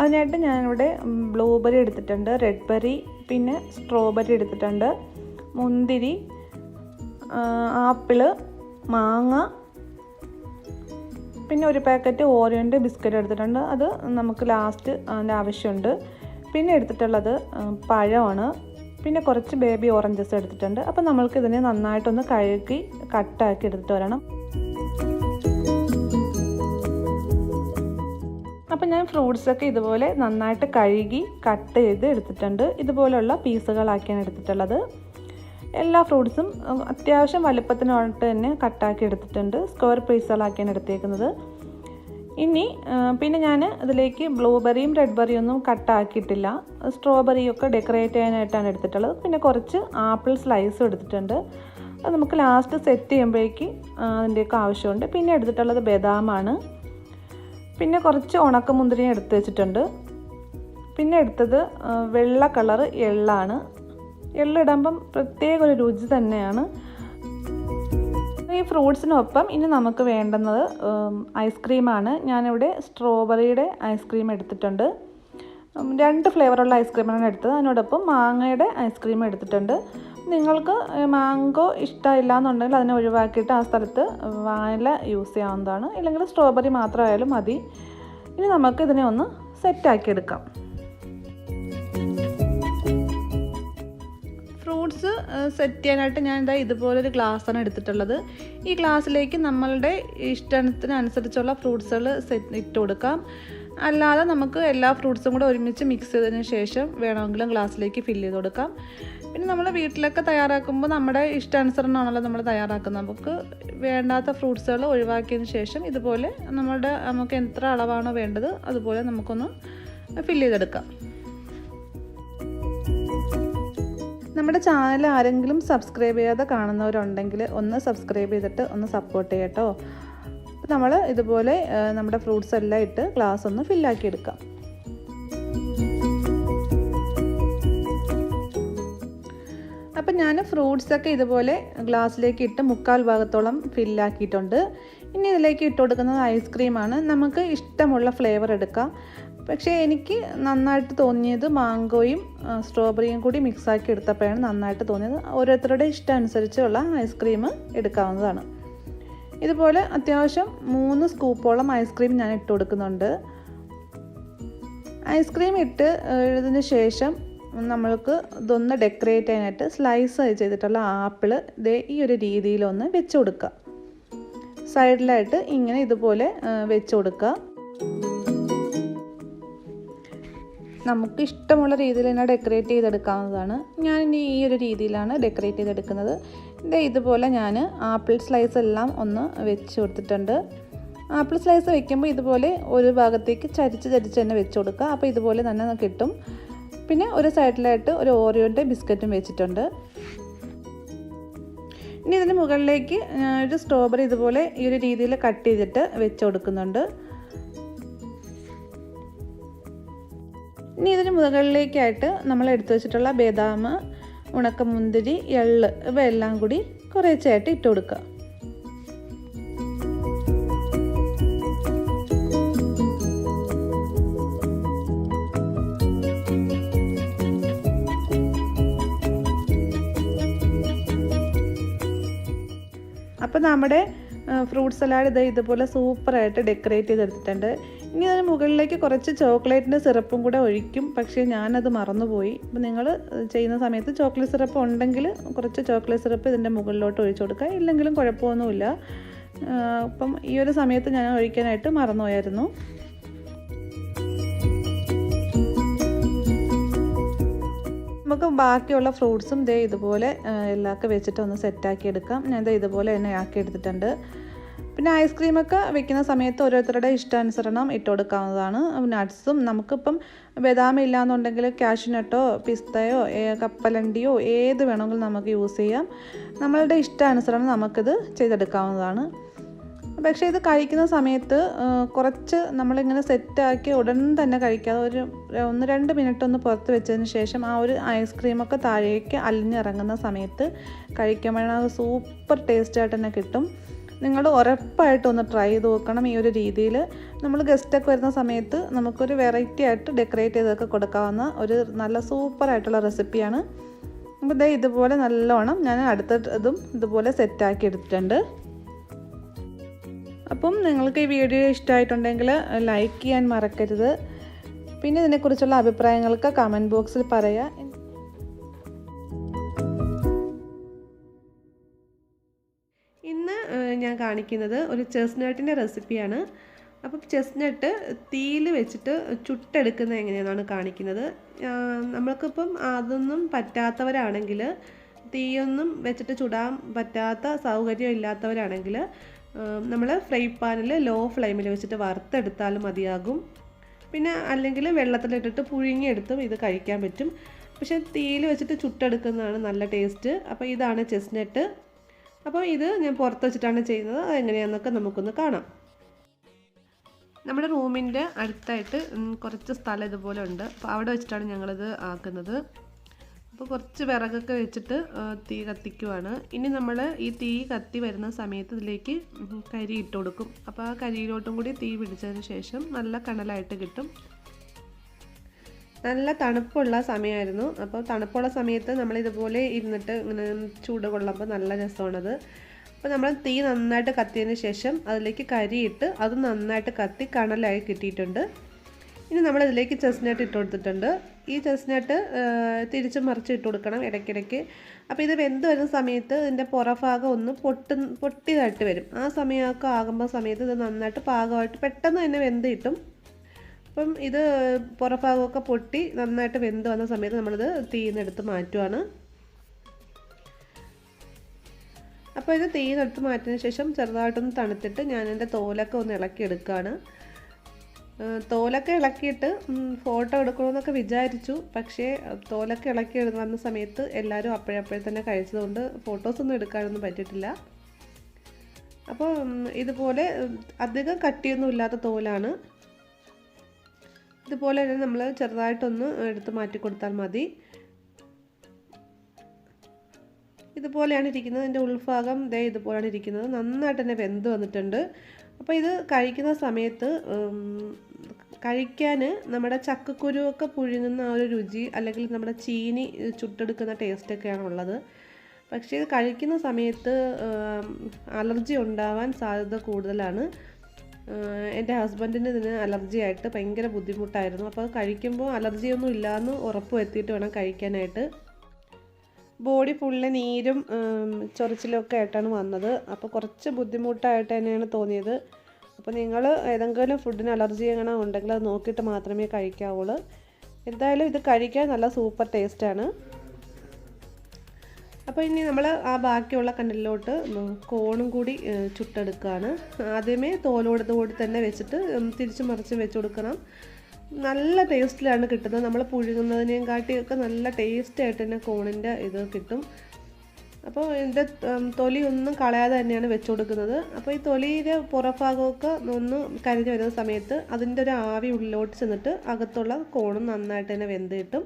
അതിനായിട്ട് ഞാനിവിടെ ബ്ലൂബെറി എടുത്തിട്ടുണ്ട്, റെഡ് ബെറി, പിന്നെ സ്ട്രോബെറി എടുത്തിട്ടുണ്ട്, മുന്തിരി, ആപ്പിള്, മാങ്ങ, പിന്നെ ഒരു പാക്കറ്റ് ഓറിയോൻ്റെ ബിസ്ക്കറ്റ് എടുത്തിട്ടുണ്ട്. അത് നമുക്ക് ലാസ്റ്റ് അതിൻ്റെ ആവശ്യമുണ്ട്. പിന്നെ എടുത്തിട്ടുള്ളത് പഴമാണ്. പിന്നെ കുറച്ച് ബേബി ഓറഞ്ചസ് എടുത്തിട്ടുണ്ട്. അപ്പോൾ നമ്മൾക്ക് ഇതിനെ നന്നായിട്ടൊന്ന് കഴുകി കട്ടാക്കി എടുത്തിട്ട് വരണം. അപ്പോൾ ഞാൻ ഫ്രൂട്ട്സൊക്കെ ഇതുപോലെ നന്നായിട്ട് കഴുകി കട്ട് ചെയ്ത് എടുത്തിട്ടുണ്ട്. ഇതുപോലുള്ള പീസുകളാക്കിയാണ് എടുത്തിട്ടുള്ളത്. എല്ലാ ഫ്രൂട്ട്സും അത്യാവശ്യം വലുപ്പത്തിനോട്ട് തന്നെ കട്ടാക്കി എടുത്തിട്ടുണ്ട്. സ്ക്വയർ പീസുകളാക്കിയാണ് എടുത്തേക്കുന്നത്. ഇനി പിന്നെ ഞാൻ ഇതിലേക്ക് ബ്ലൂബെറിയും റെഡ് ബെറിയും ഒന്നും കട്ടാക്കിയിട്ടില്ല. സ്ട്രോബെറിയൊക്കെ ഡെക്കറേറ്റ് ചെയ്യാനായിട്ടാണ് എടുത്തിട്ടുള്ളത്. പിന്നെ കുറച്ച് ആപ്പിൾ സ്ലൈസും എടുത്തിട്ടുണ്ട്. അത് നമുക്ക് ലാസ്റ്റ് സെറ്റ് ചെയ്യുമ്പോഴേക്ക് അതിൻ്റെയൊക്കെ ആവശ്യമുണ്ട്. പിന്നെ എടുത്തിട്ടുള്ളത് ബദാമാണ്. പിന്നെ കുറച്ച് ഉണക്കമുന്തിരിയും എടുത്ത് വെച്ചിട്ടുണ്ട്. പിന്നെ എടുത്തത് വെള്ള കളറ് എള്ളാണ്. എള്ളിടുമ്പം പ്രത്യേക ഒരു രുചി തന്നെയാണ്. ഈ ഫ്രൂട്ട്സിനൊപ്പം ഇനി നമുക്ക് വേണ്ടുന്നത് ഐസ്ക്രീമാണ്. ഞാനിവിടെ സ്ട്രോബെറിയുടെ ഐസ്ക്രീം എടുത്തിട്ടുണ്ട്. 2 ഫ്ലേവറുള്ള ഐസ്ക്രീമാണ് എടുത്തത്. അതിനോടൊപ്പം മാങ്ങയുടെ ഐസ്ക്രീം എടുത്തിട്ടുണ്ട്. നിങ്ങൾക്ക് മാംഗോ ഇഷ്ടമില്ല എന്നുണ്ടെങ്കിൽ അതിനെ ഒഴിവാക്കിയിട്ട് ആ സ്ഥലത്ത് വാനില യൂസ് ചെയ്യാവുന്നതാണ്. ഇല്ലെങ്കിൽ സ്ട്രോബെറി മാത്രമായാലും മതി. ഇനി നമുക്ക് ഇതിനെ ഒന്ന് സെറ്റാക്കി എടുക്കാം. ഫ്രൂട്ട്സ് സെറ്റ് ചെയ്യാനായിട്ട് ഞാൻ ഇതുപോലൊരു ഗ്ലാസ്സാണ് എടുത്തിട്ടുള്ളത്. ഈ ഗ്ലാസ്സിലേക്ക് നമ്മളുടെ ഇഷ്ടത്തിനനുസരിച്ചുള്ള ഫ്രൂട്ട്സുകൾ ഇട്ട് കൊടുക്കാം. അല്ലാതെ നമുക്ക് എല്ലാ ഫ്രൂട്ട്സും കൂടെ ഒരുമിച്ച് മിക്സ് ചെയ്തതിന് ശേഷം വേണമെങ്കിലും ഗ്ലാസ്സിലേക്ക് ഫില്ല് ചെയ്ത് കൊടുക്കാം. പിന്നെ നമ്മൾ വീട്ടിലൊക്കെ തയ്യാറാക്കുമ്പോൾ നമ്മുടെ ഇഷ്ടാനുസരണമാണല്ലോ നമ്മൾ തയ്യാറാക്കുന്നത്. നമുക്ക് വേണ്ടാത്ത ഫ്രൂട്ട്സുകൾ ഒഴിവാക്കിയതിന് ശേഷം ഇതുപോലെ നമുക്ക് എത്ര അളവാണോ വേണ്ടത് അതുപോലെ നമുക്കൊന്ന് ഫില്ല് ചെയ്തെടുക്കാം. നമ്മുടെ ചാനൽ ആരെങ്കിലും സബ്സ്ക്രൈബ് ചെയ്യാതെ കാണുന്നവരുണ്ടെങ്കിൽ ഒന്ന് സബ്സ്ക്രൈബ് ചെയ്തിട്ട് ഒന്ന് സപ്പോർട്ട് ചെയ്യട്ടോ. നമ്മൾ ഇതുപോലെ നമ്മുടെ ഫ്രൂട്ട്സ് എല്ലാം ഇട്ട് ഗ്ലാസ് ഒന്ന് ഫില്ലാക്കി എടുക്കാം. അപ്പം ഞാൻ ഫ്രൂട്ട്സൊക്കെ ഇതുപോലെ ഗ്ലാസ്സിലേക്ക് ഇട്ട് 1/4 ഭാഗത്തോളം ഫില്ലാക്കിയിട്ടുണ്ട്. ഇനി ഇതിലേക്ക് ഇട്ട് കൊടുക്കുന്നത് ഐസ്ക്രീമാണ്. നമുക്ക് ഇഷ്ടമുള്ള ഫ്ലേവർ എടുക്കാം. പക്ഷേ എനിക്ക് നന്നായിട്ട് തോന്നിയത് മാംഗോയും സ്ട്രോബെറിയും കൂടി മിക്സാക്കി എടുത്തപ്പോഴാണ് നന്നായിട്ട് തോന്നിയത്. ഓരോരുത്തരുടെ ഇഷ്ടം അനുസരിച്ചുള്ള ഐസ്ക്രീം എടുക്കാവുന്നതാണ്. ഇതുപോലെ അത്യാവശ്യം 3 സ്കൂപ്പോളം ഐസ്ക്രീം ഞാൻ ഇട്ട് കൊടുക്കുന്നുണ്ട്. ഐസ്ക്രീം ഇതിന് ശേഷം നമ്മൾക്ക് ഇതൊന്ന് ഡെക്കറേറ്റ് ചെയ്യാനായിട്ട് സ്ലൈസ് ചെയ്തിട്ടുള്ള ആപ്പിൾ ഈ ഒരു രീതിയിലൊന്ന് വെച്ച് കൊടുക്കുക. സൈഡിലായിട്ട് ഇങ്ങനെ ഇതുപോലെ വെച്ച് കൊടുക്കുക. നമുക്ക് ഇഷ്ടമുള്ള രീതിയിൽ തന്നെ ഡെക്കറേറ്റ് ചെയ്തെടുക്കാവുന്നതാണ്. ഞാനിനി ഈ ഒരു രീതിയിലാണ് ഡെക്കറേറ്റ് ചെയ്തെടുക്കുന്നത്. ഇതുപോലെ ഞാൻ ആപ്പിൾ സ്ലൈസ് എല്ലാം ഒന്ന് വെച്ച് കൊടുത്തിട്ടുണ്ട്. ആപ്പിൾ സ്ലൈസ് വെക്കുമ്പോൾ ഇതുപോലെ ഒരു ഭാഗത്തേക്ക് ചരിച്ച് തന്നെ വെച്ച് കൊടുക്കുക. അപ്പോൾ ഇതുപോലെ തന്നെ കിട്ടും. പിന്നെ ഒരു സൈഡിലായിട്ട് ഒരു ഓറിയോൻ്റെ ബിസ്ക്കറ്റും വെച്ചിട്ടുണ്ട്. ഇനി ഇതിന് മുകളിലേക്ക് ഒരു സ്ട്രോബെറി ഇതുപോലെ ഈ ഒരു രീതിയിൽ കട്ട് ചെയ്തിട്ട് വെച്ച് കൊടുക്കുന്നുണ്ട്. ഇനി ഇതിന് മുകളിലേക്കായിട്ട് നമ്മൾ എടുത്തു വെച്ചിട്ടുള്ള ബദാം, ഉണക്കമുന്തിരി, എള്ള് ഇവയെല്ലാം കൂടി കുറേശ്ശെയായിട്ട് ഇട്ട് കൊടുക്കുക. അപ്പോൾ നമ്മുടെ ഫ്രൂട്ട് സലാഡ് ഇതുപോലെ സൂപ്പറായിട്ട് ഡെക്കറേറ്റ് ചെയ്തെടുത്തിട്ടുണ്ട്. ഇനി അതിന് മുകളിലേക്ക് കുറച്ച് ചോക്ലേറ്റിൻ്റെ സിറപ്പും കൂടെ ഒഴിക്കും. പക്ഷേ ഞാനത് മറന്നുപോയി. അപ്പോൾ നിങ്ങൾ ചെയ്യുന്ന സമയത്ത് ചോക്ലേറ്റ് സിറപ്പ് ഉണ്ടെങ്കിൽ കുറച്ച് ചോക്ലേറ്റ് സിറപ്പ് ഇതിൻ്റെ മുകളിലോട്ട് ഒഴിച്ചു കൊടുക്കുക. ഇല്ലെങ്കിലും കുഴപ്പമൊന്നുമില്ല. അപ്പം ഈ ഒരു സമയത്ത് ഞാൻ ഒഴിക്കാനായിട്ട് മറന്നുപോയായിരുന്നു. നമുക്ക് ബാക്കിയുള്ള ഫ്രൂട്ട്സും ഇതുപോലെ എല്ലാമൊക്കെ വെച്ചിട്ട് ഒന്ന് സെറ്റാക്കി എടുക്കാം. ഞാൻ ഇതുപോലെ തന്നെ ആക്കി എടുത്തിട്ടുണ്ട്. പിന്നെ ഐസ്ക്രീമൊക്കെ വെക്കുന്ന സമയത്ത് ഓരോരുത്തരുടെ ഇഷ്ടാനുസരണം ഇട്ട് കൊടുക്കാവുന്നതാണ്. നട്ട്സും നമുക്കിപ്പം ബദാം ഇല്ലയെന്നുണ്ടെങ്കിൽ കാഷ്യൂനട്ടോ പിസ്തയോ കപ്പലണ്ടിയോ ഏത് വേണമെങ്കിലും നമുക്ക് യൂസ് ചെയ്യാം. നമ്മളുടെ ഇഷ്ടാനുസരണം നമുക്കിത് ചെയ്തെടുക്കാവുന്നതാണ്. പക്ഷേ ഇത് കഴിക്കുന്ന സമയത്ത് കുറച്ച് നമ്മളിങ്ങനെ സെറ്റാക്കി ഉടൻ തന്നെ കഴിക്കാതെ ഒരു 1-2 മിനിറ്റ് ഒന്ന് പുറത്ത് വെച്ചതിന് ശേഷം ആ ഒരു ഐസ്ക്രീമൊക്കെ താഴേക്ക് അലിഞ്ഞിറങ്ങുന്ന സമയത്ത് കഴിക്കുമ്പോഴാണ് സൂപ്പർ ടേസ്റ്റായിട്ട് തന്നെ കിട്ടും. നിങ്ങൾ ഉറപ്പായിട്ടൊന്ന് ട്രൈ ചെയ്ത് നോക്കണം. ഈ ഒരു രീതിയിൽ നമ്മൾ ഗസ്റ്റൊക്കെ വരുന്ന സമയത്ത് നമുക്കൊരു വെറൈറ്റി ആയിട്ട് ഡെക്കറേറ്റ് ചെയ്തൊക്കെ കൊടുക്കാവുന്ന ഒരു നല്ല സൂപ്പറായിട്ടുള്ള റെസിപ്പിയാണ്. അപ്പോൾ ഇതുപോലെ നല്ലോണം ഞാൻ അടുത്തതും ഇതുപോലെ സെറ്റാക്കി എടുത്തിട്ടുണ്ട്. അപ്പം നിങ്ങൾക്ക് ഈ വീഡിയോ ഇഷ്ടമായിട്ടുണ്ടെങ്കിൽ ലൈക്ക് ചെയ്യാൻ മറക്കരുത്. പിന്നെ ഇതിനെക്കുറിച്ചുള്ള അഭിപ്രായങ്ങൾക്ക് കമൻറ്റ് ബോക്സിൽ പറയാം. ഇന്ന് ഞാൻ കാണിക്കുന്നത് ഒരു ചെസ്നട്ടിൻ്റെ റെസിപ്പിയാണ്. അപ്പം ചെസ്റ്റ്നട്ട് തീയിൽ വെച്ചിട്ട് ചുട്ടെടുക്കുന്നത് എങ്ങനെയാണെന്നാണ് കാണിക്കുന്നത്. നമ്മൾക്കിപ്പം അതൊന്നും പറ്റാത്തവരാണെങ്കിൽ, തീയൊന്നും വെച്ചിട്ട് ചുടാൻ പറ്റാത്ത സൗകര്യം ഇല്ലാത്തവരാണെങ്കിൽ നമ്മൾ ഫ്രൈ പാനിൽ ലോ ഫ്ലെയിമിൽ വെച്ചിട്ട് വറുത്തെടുത്താലും മതിയാകും. പിന്നെ അല്ലെങ്കിൽ വെള്ളത്തിലിട്ടിട്ട് പുഴുങ്ങിയെടുത്തും ഇത് കഴിക്കാൻ പറ്റും. പക്ഷേ തീയിൽ വെച്ചിട്ട് ചുട്ടെടുക്കുന്നതാണ് നല്ല ടേസ്റ്റ്. അപ്പോൾ ഇതാണ് ചെസ്റ്റ്നട്ട്. അപ്പോൾ ഇത് ഞാൻ പുറത്ത് വെച്ചിട്ടാണ് ചെയ്യുന്നത്. അതെങ്ങനെയാണെന്നൊക്കെ നമുക്കൊന്ന് കാണാം. നമ്മുടെ റൂമിൻ്റെ അടുത്തായിട്ട് കുറച്ച് സ്ഥലം ഇതുപോലെ ഉണ്ട്. അപ്പോൾ അവിടെ വെച്ചിട്ടാണ് ഞങ്ങളിത് ആക്കുന്നത്. അപ്പോൾ കുറച്ച് വിറകൊക്കെ വെച്ചിട്ട് തീ കത്തിക്കുവാണ്. ഇനി നമ്മൾ ഈ തീ കത്തി വരുന്ന സമയത്ത് ഇതിലേക്ക് കരി ഇട്ട് കൊടുക്കും. അപ്പോൾ ആ കരിയിലോട്ടും കൂടി തീ പിടിച്ചതിന് ശേഷം നല്ല കനലായിട്ട് കിട്ടും. നല്ല തണുപ്പുള്ള സമയമായിരുന്നു. അപ്പോൾ തണുപ്പുള്ള സമയത്ത് നമ്മളിതുപോലെ ഇരുന്നിട്ട് ഇങ്ങനെ ചൂട് കൊള്ളുമ്പോൾ നല്ല രസമാണത്. അപ്പോൾ നമ്മൾ തീ നന്നായിട്ട് കത്തിയതിന് ശേഷം അതിലേക്ക് കരിയിട്ട് അത് നന്നായിട്ട് കത്തി കനലായി കിട്ടിയിട്ടുണ്ട്. ഇനി നമ്മളിതിലേക്ക് ചെസ്റ്റ്നട്ട് ഇട്ട് കൊടുത്തിട്ടുണ്ട്. ഈ ചെസ്റ്റ്നട്ട് തിരിച്ചും മറിച്ച് ഇട്ട് കൊടുക്കണം ഇടയ്ക്കിടയ്ക്ക്. അപ്പോൾ ഇത് വെന്ത് വരുന്ന സമയത്ത് ഇതിൻ്റെ പുറഭാഗം ഒന്ന് പൊട്ടിയതായിട്ട് വരും. ആ സമയമൊക്കെ ആകുമ്പോൾ സമയത്ത് ഇത് നന്നായിട്ട് പാകമായിട്ട് പെട്ടെന്ന് തന്നെ വെന്ത് കിട്ടും. അപ്പം ഇത് പുറഭാഗമൊക്കെ പൊട്ടി നന്നായിട്ട് വെന്ത് വന്ന സമയത്ത് നമ്മളിത് തീയിൽ നിന്ന് എടുത്ത് മാറ്റുവാണ്. അപ്പോൾ ഇത് തീയിൽ നിന്ന് എടുത്ത് മാറ്റിയതിന് ശേഷം ചെറുതായിട്ടൊന്ന് തണുത്തിട്ട് ഞാൻ എൻ്റെ തോലൊക്കെ ഒന്ന് ഇളക്കിയെടുക്കുകയാണ്. തോലൊക്കെ ഇളക്കിയിട്ട് ഫോട്ടോ എടുക്കണമെന്നൊക്കെ വിചാരിച്ചു. പക്ഷേ തോലൊക്കെ ഇളക്കി വന്ന സമയത്ത് എല്ലാവരും അപ്പോഴപ്പോഴേ തന്നെ കഴിച്ചതുകൊണ്ട് ഫോട്ടോസൊന്നും എടുക്കാനൊന്നും പറ്റിയിട്ടില്ല. അപ്പോൾ ഇതുപോലെ അധികം കട്ടിയൊന്നും ഇല്ലാത്ത തോലാണ്. ഇതുപോലെ തന്നെ നമ്മൾ ചെറുതായിട്ടൊന്ന് എടുത്ത് മാറ്റി കൊടുത്താൽ മതി. ഇതുപോലെയാണ് ഇരിക്കുന്നത്. ഇതിൻ്റെ ഉൾഭാഗം ദേ ഇതുപോലെയാണ് ഇരിക്കുന്നത്. നന്നായിട്ട് തന്നെ വെന്ത് വന്നിട്ടുണ്ട്. അപ്പോൾ ഇത് കഴിക്കുന്ന സമയത്ത് കഴിക്കാൻ നമ്മുടെ ചക്കക്കുരുവൊക്കെ പുഴുങ്ങുന്ന ആ ഒരു രുചി, അല്ലെങ്കിൽ നമ്മുടെ ചീനി ചുട്ടെടുക്കുന്ന ടേസ്റ്റൊക്കെയാണ് ഉള്ളത്. പക്ഷേ ഇത് കഴിക്കുന്ന സമയത്ത് അലർജി ഉണ്ടാവാൻ സാധ്യത കൂടുതലാണ്. എൻ്റെ ഹസ്ബൻഡിന് ഇതിന് അലർജി ആയിട്ട് ഭയങ്കര ബുദ്ധിമുട്ടായിരുന്നു. അപ്പോൾ അത് കഴിക്കുമ്പോൾ അലർജിയൊന്നും ഇല്ലയെന്ന് ഉറപ്പ് വരുത്തിയിട്ട് വേണം കഴിക്കാനായിട്ട്. ബോഡി ഫുള്ള് നീരും ചൊറിച്ചിലൊക്കെ ആയിട്ടാണ് വന്നത്. അപ്പോൾ കുറച്ച് ബുദ്ധിമുട്ടായിട്ട് തന്നെയാണ് തോന്നിയത്. അപ്പോൾ നിങ്ങൾ ഏതെങ്കിലും ഫുഡിന് അലർജി എങ്ങനെ ഉണ്ടെങ്കിൽ അത് നോക്കിയിട്ട് മാത്രമേ കഴിക്കാവുള്ളൂ. എന്തായാലും ഇത് കഴിക്കാൻ നല്ല സൂപ്പർ ടേസ്റ്റാണ്. അപ്പോൾ ഇനി നമ്മൾ ആ ബാക്കിയുള്ള കനലിലോട്ട് കോണും കൂടി ചുട്ടെടുക്കുകയാണ്. ആദ്യമേ തോലോടുകൂടി തന്നെ വെച്ചിട്ട് തിരിച്ച് മറിച്ച് വെച്ച് കൊടുക്കണം. നല്ല ടേസ്റ്റിലാണ് കിട്ടുന്നത്. നമ്മൾ പുഴുങ്ങുന്നതിനേയും കാട്ടിയൊക്കെ നല്ല ടേസ്റ്റായിട്ട് തന്നെ കോണിൻ്റെ ഇത് കിട്ടും. അപ്പോൾ ഇതിൻ്റെ തൊലിയൊന്നും കളയാതെ തന്നെയാണ് വെച്ച് കൊടുക്കുന്നത്. അപ്പോൾ ഈ തൊലിയുടെ പുറഭാഗമൊക്കെ ഒന്ന് കരിഞ്ഞ് വരുന്ന സമയത്ത് അതിൻ്റെ ഒരു ആവി ഉള്ളിലോട്ട് ചെന്നിട്ട് അകത്തുള്ള കോണും നന്നായിട്ട് തന്നെ വെന്ത് കിട്ടും.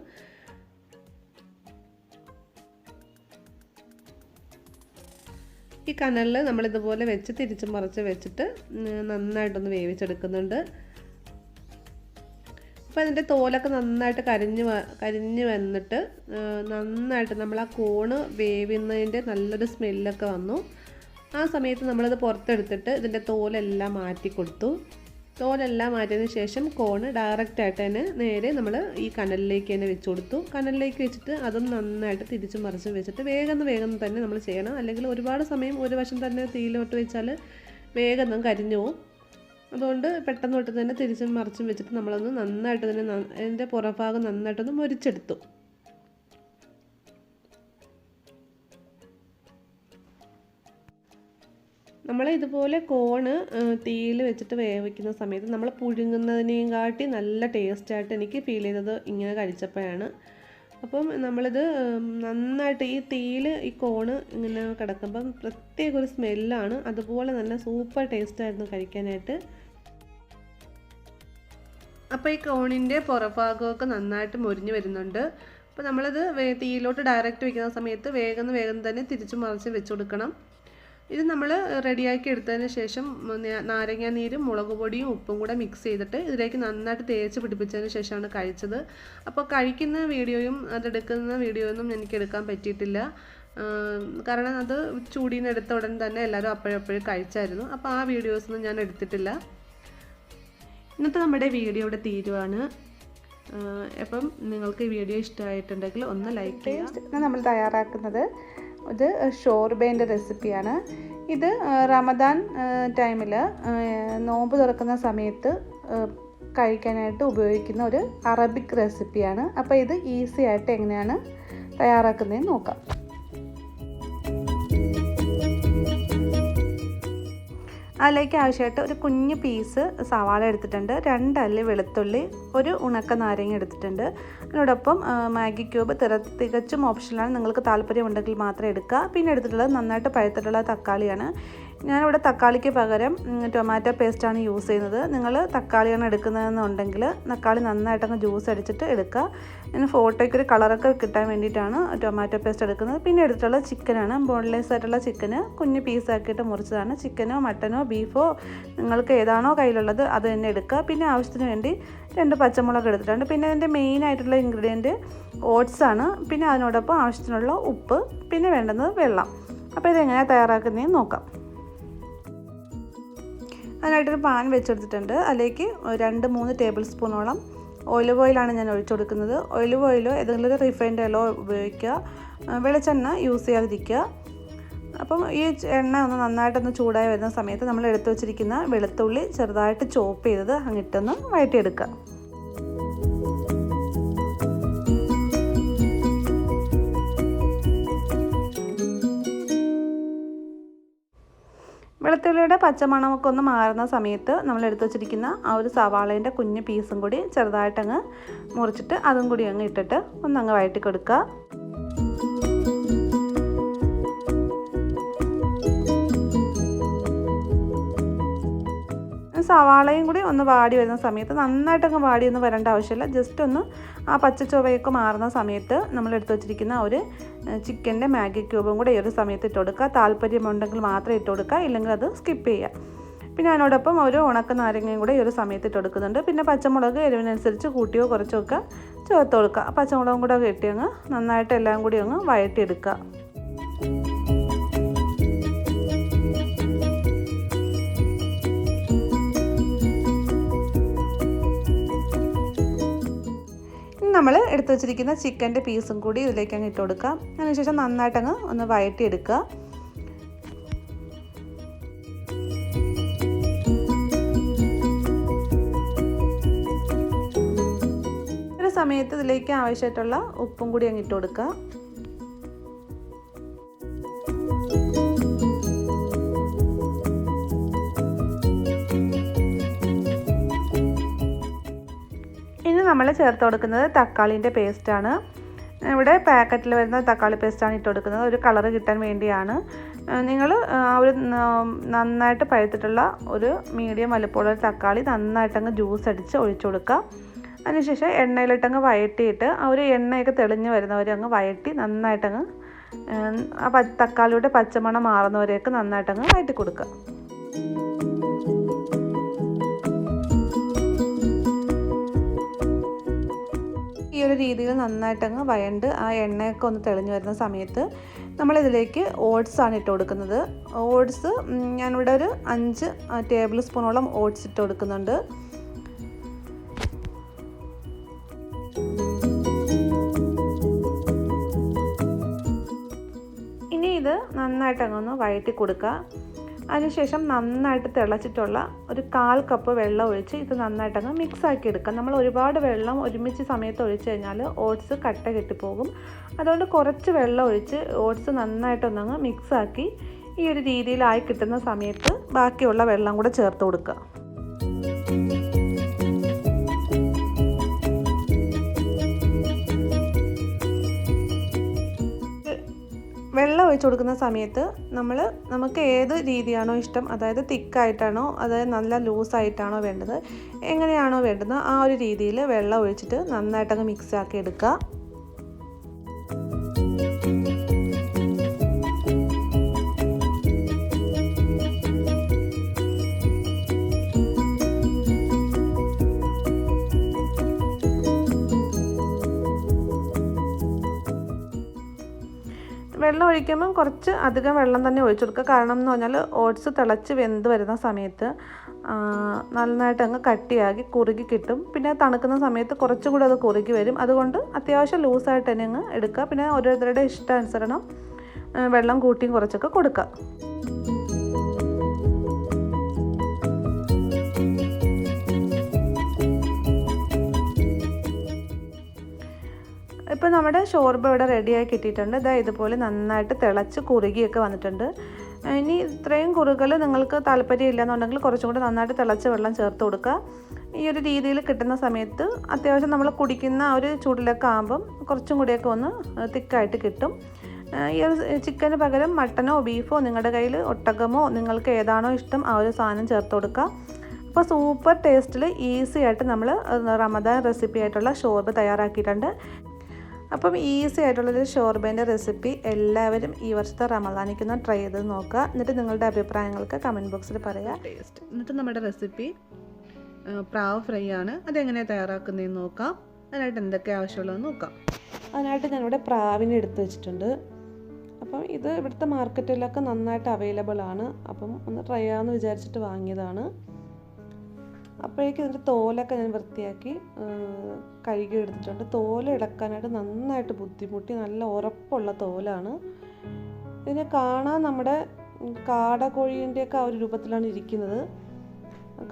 ഈ കനലിൽ നമ്മളിതുപോലെ വെച്ച് തിരിച്ചും മറിച്ച് വെച്ചിട്ട് നന്നായിട്ടൊന്ന് വേവിച്ചെടുക്കുന്നുണ്ട്. അപ്പോൾ അതിൻ്റെ തോലൊക്കെ നന്നായിട്ട് കരിഞ്ഞ് വന്നിട്ട് നന്നായിട്ട് നമ്മൾ ആ കോണ് വേവുന്നതിൻ്റെ നല്ലൊരു സ്മെല്ലൊക്കെ വന്നു. ആ സമയത്ത് നമ്മളത് പുറത്തെടുത്തിട്ട് ഇതിൻ്റെ തോലെല്ലാം മാറ്റി കൊടുത്തു. തോലെല്ലാം മാറ്റിയതിന് ശേഷം കോണ് ഡയറക്റ്റായിട്ട് തന്നെ നേരെ നമ്മൾ ഈ കനലിലേക്ക് തന്നെ വെച്ച് കൊടുത്തു. കനലിലേക്ക് വെച്ചിട്ട് അതും നന്നായിട്ട് തിരിച്ചും മറിച്ചും വെച്ചിട്ട് വേഗം തന്നെ നമ്മൾ ചെയ്യണം. അല്ലെങ്കിൽ ഒരുപാട് സമയം ഒരു വശം തന്നെ തീയിലോട്ട് വെച്ചാൽ വേഗം കരിഞ്ഞു പോവും. അതുകൊണ്ട് പെട്ടെന്ന് തൊട്ട് തന്നെ തിരിച്ചും മറിച്ചും വെച്ചിട്ട് നമ്മളൊന്ന് നന്നായിട്ട് തന്നെ അതിൻ്റെ പുറഭാഗം നന്നായിട്ടൊന്ന് മുരിച്ചെടുത്തു. നമ്മൾ ഇതുപോലെ കോണ് തീയിൽ വെച്ചിട്ട് വേവിക്കുന്ന സമയത്ത് നമ്മൾ പുഴുങ്ങുന്നതിനേയും കാട്ടി നല്ല ടേസ്റ്റായിട്ട് എനിക്ക് ഫീൽ ചെയ്തത് ഇങ്ങനെ കഴിച്ചപ്പോഴാണ്. അപ്പം നമ്മളിത് നന്നായിട്ട് ഈ തീയിൽ ഈ കോണ് ഇങ്ങനെ കിടക്കുമ്പം പ്രത്യേക ഒരു സ്മെല്ലാണ്. അതുപോലെ തന്നെ സൂപ്പർ ടേസ്റ്റായിരുന്നു കഴിക്കാനായിട്ട്. അപ്പോൾ ഈ കോണിൻ്റെ പുറഭാഗമൊക്കെ നന്നായിട്ട് മൊരിഞ്ഞ് വരുന്നുണ്ട്. അപ്പോൾ നമ്മളത് തീയിലോട്ട് ഡയറക്റ്റ് വെക്കുന്ന സമയത്ത് വേഗം തന്നെ തിരിച്ചു മറിച്ച് വെച്ച് കൊടുക്കണം. ഇത് നമ്മൾ റെഡിയാക്കി എടുത്തതിന് ശേഷം നാരങ്ങ നീരും മുളക് പൊടിയും ഉപ്പും കൂടെ മിക്സ് ചെയ്തിട്ട് ഇതിലേക്ക് നന്നായിട്ട് തേച്ച് പിടിപ്പിച്ചതിന് ശേഷമാണ് കഴിച്ചത്. അപ്പോൾ കഴിക്കുന്ന വീഡിയോയും അതെടുക്കുന്ന വീഡിയോയൊന്നും എനിക്ക് എടുക്കാൻ പറ്റിയിട്ടില്ല. കാരണം അത് ചൂടിൽ നിന്ന് എടുത്ത ഉടൻ തന്നെ എല്ലാവരും അപ്പോഴപ്പോഴും കഴിച്ചായിരുന്നു. അപ്പോൾ ആ വീഡിയോസൊന്നും ഞാൻ എടുത്തിട്ടില്ല. ഇന്നത്തെ നമ്മുടെ വീഡിയോ ഇവിടെ തീരുവാണ്. അപ്പം നിങ്ങൾക്ക് ഈ വീഡിയോ ഇഷ്ടമായിട്ടുണ്ടെങ്കിൽ ഒന്ന് ലൈക്ക് ചെയ്യുക. നമ്മൾ തയ്യാറാക്കുന്നത് ഇത് ഷോർബേൻ്റെ റെസിപ്പിയാണ്. ഇത് റമദാൻ ടൈമിൽ നോമ്പ് തുറക്കുന്ന സമയത്ത് കഴിക്കാനായിട്ട് ഉപയോഗിക്കുന്ന ഒരു അറബിക് റെസിപ്പിയാണ്. അപ്പോൾ ഇത് ഈസി ആയിട്ട് എങ്ങനെയാണ് തയ്യാറാക്കുന്നതെന്ന് നോക്കാം. അതിലേക്ക് ആവശ്യമായിട്ട് ഒരു കുഞ്ഞ് പീസ് സവാള എടുത്തിട്ടുണ്ട്, 2 അല്ലി വെളുത്തുള്ളി, ഒരു ഉണക്ക നാരങ്ങ എടുത്തിട്ടുണ്ട്. അതിനോടൊപ്പം മാഗി ക്യൂബ് തികച്ചും ഓപ്ഷനിലാണ്, നിങ്ങൾക്ക് താല്പര്യമുണ്ടെങ്കിൽ മാത്രം എടുക്കുക. പിന്നെ എടുത്തിട്ടുള്ളത് നന്നായിട്ട് പഴുത്തിട്ടുള്ള തക്കാളിയാണ്. ഞാനിവിടെ തക്കാളിക്ക് പകരം ടൊമാറ്റോ പേസ്റ്റാണ് യൂസ് ചെയ്യുന്നത്. നിങ്ങൾ തക്കാളിയാണ് എടുക്കുന്നതെന്നുണ്ടെങ്കിൽ തക്കാളി നന്നായിട്ടങ്ങ് ജ്യൂസ് അടിച്ചിട്ട് എടുക്കുക. ഞാൻ ഫോട്ടോയ്ക്ക് ഒരു കളറൊക്കെ കിട്ടാൻ വേണ്ടിയിട്ടാണ് ടൊമാറ്റോ പേസ്റ്റ് എടുക്കുന്നത്. പിന്നെ എടുത്തിട്ടുള്ളത് ചിക്കനാണ്, ബോൺലെസ് ആയിട്ടുള്ള ചിക്കന് കുഞ്ഞ് പീസാക്കിയിട്ട് മുറിച്ചതാണ്. ചിക്കനോ മട്ടനോ ബീഫോ നിങ്ങൾക്ക് ഏതാണോ കയ്യിലുള്ളത് അത് തന്നെ എടുക്കുക. പിന്നെ ആവശ്യത്തിന് വേണ്ടി 2 പച്ചമുളക് എടുത്തിട്ടുണ്ട്. പിന്നെ അതിൻ്റെ മെയിനായിട്ടുള്ള ഇൻഗ്രീഡിയൻറ്റ് ഓട്സാണ്. പിന്നെ അതിനോടൊപ്പം ആവശ്യത്തിനുള്ള ഉപ്പ്, പിന്നെ വേണ്ടുന്നത് വെള്ളം. അപ്പോൾ ഇതെങ്ങനെയാണ് തയ്യാറാക്കുന്നതെന്ന് നോക്കാം. അതിനായിട്ടൊരു പാൻ വെച്ചെടുത്തിട്ടുണ്ട്. അതിലേക്ക് 2-3 ടേബിൾ സ്പൂണോളം ഒലിവ് ഓയിലാണ് ഞാൻ ഒഴിച്ചു കൊടുക്കുന്നത്. ഒലിവ് ഓയിലോ ഏതെങ്കിലും ഒരു റിഫൈൻഡ് ഓയിലോ ഉപയോഗിക്കുക, വെളിച്ചെണ്ണ യൂസ് ചെയ്യാതിരിക്കുക. അപ്പം ഈ എണ്ണ ഒന്ന് നന്നായിട്ടൊന്ന് ചൂടായി വരുന്ന സമയത്ത് നമ്മൾ എടുത്തു വച്ചിരിക്കുന്ന വെളുത്തുള്ളി ചെറുതായിട്ട് ചോപ്പ് ചെയ്തത് അങ്ങിട്ടൊന്ന് വഴറ്റിയെടുക്കുക. വെളുത്തുള്ളിയുടെ പച്ചമണമൊക്കെ ഒന്ന് മാറുന്ന സമയത്ത് നമ്മൾ എടുത്തു വച്ചിരിക്കുന്ന ആ ഒരു സവാളേൻ്റെ കുഞ്ഞ് പീസും കൂടി ചെറുതായിട്ടങ്ങ് മുറിച്ചിട്ട് അതും കൂടി അങ്ങ് ഇട്ടിട്ട് ഒന്നങ്ങ് വഴറ്റി കൊടുക്കുക. സവാളയും കൂടി ഒന്ന് വാടി വരുന്ന സമയത്ത് നന്നായിട്ടങ്ങ് വാടിയൊന്നും വരേണ്ട ആവശ്യമില്ല. ജസ്റ്റ് ഒന്ന് ആ പച്ച ചുവയൊക്കെ മാറുന്ന സമയത്ത് നമ്മൾ എടുത്തു വച്ചിരിക്കുന്ന ഒരു ചിക്കൻ്റെ മാഗി ക്യൂബും കൂടെ ഈ ഒരു സമയത്ത് ഇട്ട് കൊടുക്കുക. താല്പര്യമുണ്ടെങ്കിൽ മാത്രം ഇട്ട് കൊടുക്കുക, ഇല്ലെങ്കിൽ അത് സ്കിപ്പ് ചെയ്യുക. പിന്നെ അതിനോടൊപ്പം ഒരു ഉണക്ക നാരങ്ങയും കൂടെ ഈ ഒരു സമയത്ത് ഇട്ട് കൊടുക്കുന്നുണ്ട്. പിന്നെ പച്ചമുളക് എരിവിനനുസരിച്ച് കൂട്ടിയോ കുറച്ചോ ഒക്കെ ചേർത്ത് കൊടുക്കുക. പച്ചമുളകും കൂടെ കെട്ടി അങ്ങ് നന്നായിട്ട് എല്ലാം കൂടി അങ്ങ് വഴറ്റിയെടുക്കുക. നമ്മൾ എടുത്തു വച്ചിരിക്കുന്ന ചിക്കൻ്റെ പീസും കൂടി ഇതിലേക്ക് അങ്ങ് ഇട്ട് കൊടുക്കാം. അതിനുശേഷം നന്നായിട്ടങ്ങ് ഒന്ന് വഴറ്റിയെടുക്കുക. ഒരു സമയത്ത് ഇതിലേക്ക് ആവശ്യമായിട്ടുള്ള ഉപ്പും കൂടി അങ്ങ് ഇട്ട് കൊടുക്കുക. നമ്മൾ ചേർത്ത് കൊടുക്കുന്നത് തക്കാളിൻ്റെ പേസ്റ്റാണ്. ഇവിടെ പാക്കറ്റിൽ വരുന്ന തക്കാളി പേസ്റ്റാണ് ഇട്ട് കൊടുക്കുന്നത്, ഒരു കളറ് കിട്ടാൻ വേണ്ടിയാണ്. നിങ്ങൾ ആ ഒരു നന്നായിട്ട് പഴുത്തിട്ടുള്ള ഒരു മീഡിയം വലുപ്പമുള്ള തക്കാളി നന്നായിട്ടങ്ങ് ജ്യൂസ് അടിച്ച് ഒഴിച്ചു കൊടുക്കുക. അതിനുശേഷം എണ്ണയിലിട്ടങ്ങ് വഴറ്റിയിട്ട് ആ ഒരു എണ്ണയൊക്കെ തെളിഞ്ഞ് വരുന്നവരെ അങ്ങ് വഴറ്റി നന്നായിട്ടങ്ങ് ആ തക്കാളിയുടെ പച്ചമണം മാറുന്നവരെയൊക്കെ നന്നായിട്ടങ്ങ് വഴറ്റി കൊടുക്കുക. ഈ ഒരു രീതിയിൽ നന്നായിട്ടങ്ങ് വഴണ്ട് ആ എണ്ണയൊക്കെ ഒന്ന് തെളിഞ്ഞ് വരുന്ന സമയത്ത് നമ്മളിതിലേക്ക് ഓട്സാണ് ഇട്ട് കൊടുക്കുന്നത്. ഓട്സ് ഞാനിവിടെ ഒരു 5 ടേബിൾ സ്പൂണോളം ഓട്സ് ഇട്ട് കൊടുക്കുന്നുണ്ട്. ഇനി ഇത് നന്നായിട്ടങ്ങൊന്ന് വഴറ്റി കൊടുക്കുക. അതിനുശേഷം നന്നായിട്ട് തിളച്ചിട്ടുള്ള ഒരു 1/4 കപ്പ് വെള്ളം ഒഴിച്ച് ഇത് നന്നായിട്ടങ്ങ് മിക്സാക്കി എടുക്കാം. നമ്മൾ ഒരുപാട് വെള്ളം ഒരുമിച്ച് സമയത്ത് ഒഴിച്ച് കഴിഞ്ഞാൽ ഓട്സ് കട്ട കെട്ടിപ്പോകും. അതുകൊണ്ട് കുറച്ച് വെള്ളം ഒഴിച്ച് ഓട്സ് നന്നായിട്ടൊന്നങ്ങ് മിക്സാക്കി ഈ ഒരു രീതിയിലായി കിട്ടുന്ന സമയത്ത് ബാക്കിയുള്ള വെള്ളം കൂടെ ചേർത്ത് കൊടുക്കുക. വെള്ളം ഒഴിച്ച് കൊടുക്കുന്ന സമയത്ത് നമുക്ക് ഏത് രീതിയാണോ ഇഷ്ടം, അതായത് തിക്കായിട്ടാണോ അതായത് നല്ല ലൂസായിട്ടാണോ വേണ്ടത്, എങ്ങനെയാണോ വേണ്ടത് ആ ഒരു രീതിയിൽ വെള്ളം ഒഴിച്ചിട്ട് നന്നായിട്ടങ്ങ് മിക്സാക്കി എടുക്കുക. വെള്ളം ഒഴിക്കുമ്പം കുറച്ച് അധികം വെള്ളം തന്നെ ഒഴിച്ചു കൊടുക്കുക. കാരണം എന്ന് പറഞ്ഞാൽ ഓട്സ് തിളച്ച് വെന്ത് വരുന്ന സമയത്ത് നന്നായിട്ട് അങ്ങ് കട്ടിയാക്കി കുറുകി കിട്ടും. പിന്നെ തണുക്കുന്ന സമയത്ത് കുറച്ചുകൂടി അത് കുറുകി വരും. അതുകൊണ്ട് അത്യാവശ്യം ലൂസായിട്ട് തന്നെ അങ്ങ് എടുക്കുക. പിന്നെ ഓരോരുത്തരുടെ ഇഷ്ടാനുസരണം വെള്ളം കൂട്ടിയും കുറച്ചൊക്കെ കൊടുക്കുക. ഇപ്പോൾ നമ്മുടെ ഷോർബ ഇവിടെ റെഡിയായി കിട്ടിയിട്ടുണ്ട്. ഇതുപോലെ നന്നായിട്ട് തിളച്ച് കുറുകിയൊക്കെ വന്നിട്ടുണ്ട്. ഇനി ഇത്രയും കുറുകൽ നിങ്ങൾക്ക് താല്പര്യമില്ല എന്നുണ്ടെങ്കിൽ കുറച്ചും കൂടി നന്നായിട്ട് തിളച്ച വെള്ളം ചേർത്ത് കൊടുക്കുക. ഈ ഒരു രീതിയിൽ കിട്ടുന്ന സമയത്ത് അത്യാവശ്യം നമ്മൾ കുടിക്കുന്ന ഒരു ചൂടിലൊക്കെ ആകുമ്പം കുറച്ചും കൂടിയൊക്കെ ഒന്ന് തിക്കായിട്ട് കിട്ടും. ഈ ഒരു ചിക്കന് പകരം മട്ടനോ ബീഫോ നിങ്ങളുടെ കയ്യിൽ ഒട്ടകമോ നിങ്ങൾക്ക് ഏതാണോ ഇഷ്ടം ആ ഒരു സാധനം ചേർത്ത് കൊടുക്കുക. അപ്പോൾ സൂപ്പർ ടേസ്റ്റിൽ ഈസി ആയിട്ട് നമ്മൾ റമദാൻ റെസിപ്പി ആയിട്ടുള്ള ഷോർബ തയ്യാറാക്കിയിട്ടുണ്ട്. അപ്പം ഈസി ആയിട്ടുള്ളൊരു ഷോർബേൻ്റെ റെസിപ്പി എല്ലാവരും ഈ വർഷത്തെ റമദാനിക്കൊന്ന് ട്രൈ ചെയ്ത് നോക്കുക. എന്നിട്ട് നിങ്ങളുടെ അഭിപ്രായങ്ങൾക്ക് കമൻറ്റ് ബോക്സിൽ പറയുക. എന്നിട്ട് നമ്മുടെ റെസിപ്പി പ്രാവ് ഫ്രൈ ആണ്. അതെങ്ങനെയാണ് തയ്യാറാക്കുന്നതെന്ന് നോക്കാം. അതിനായിട്ട് എന്തൊക്കെ ആവശ്യമുള്ളതെന്ന് നോക്കാം. അതിനായിട്ട് ഞാനിവിടെ പ്രാവിനെ എടുത്ത് വെച്ചിട്ടുണ്ട്. അപ്പം ഇത് ഇവിടുത്തെ മാർക്കറ്റിലൊക്കെ നന്നായിട്ട് അവൈലബിൾ ആണ്. അപ്പം ഒന്ന് ട്രൈ ചെയ്യാമെന്ന് വിചാരിച്ചിട്ട് വാങ്ങിയതാണ്. അപ്പോഴേക്കും ഇതിൻ്റെ തോലൊക്കെ ഞാൻ വൃത്തിയാക്കി കഴുകി എടുത്തിട്ടുണ്ട്. തോല് ഇളക്കാനായിട്ട് നന്നായിട്ട് ബുദ്ധിമുട്ടി, നല്ല ഉറപ്പുള്ള തോലാണ്. ഇതിനെ കാണാൻ നമ്മുടെ കാടക്കോഴീൻ്റെയൊക്കെ ആ ഒരു രൂപത്തിലാണ് ഇരിക്കുന്നത്.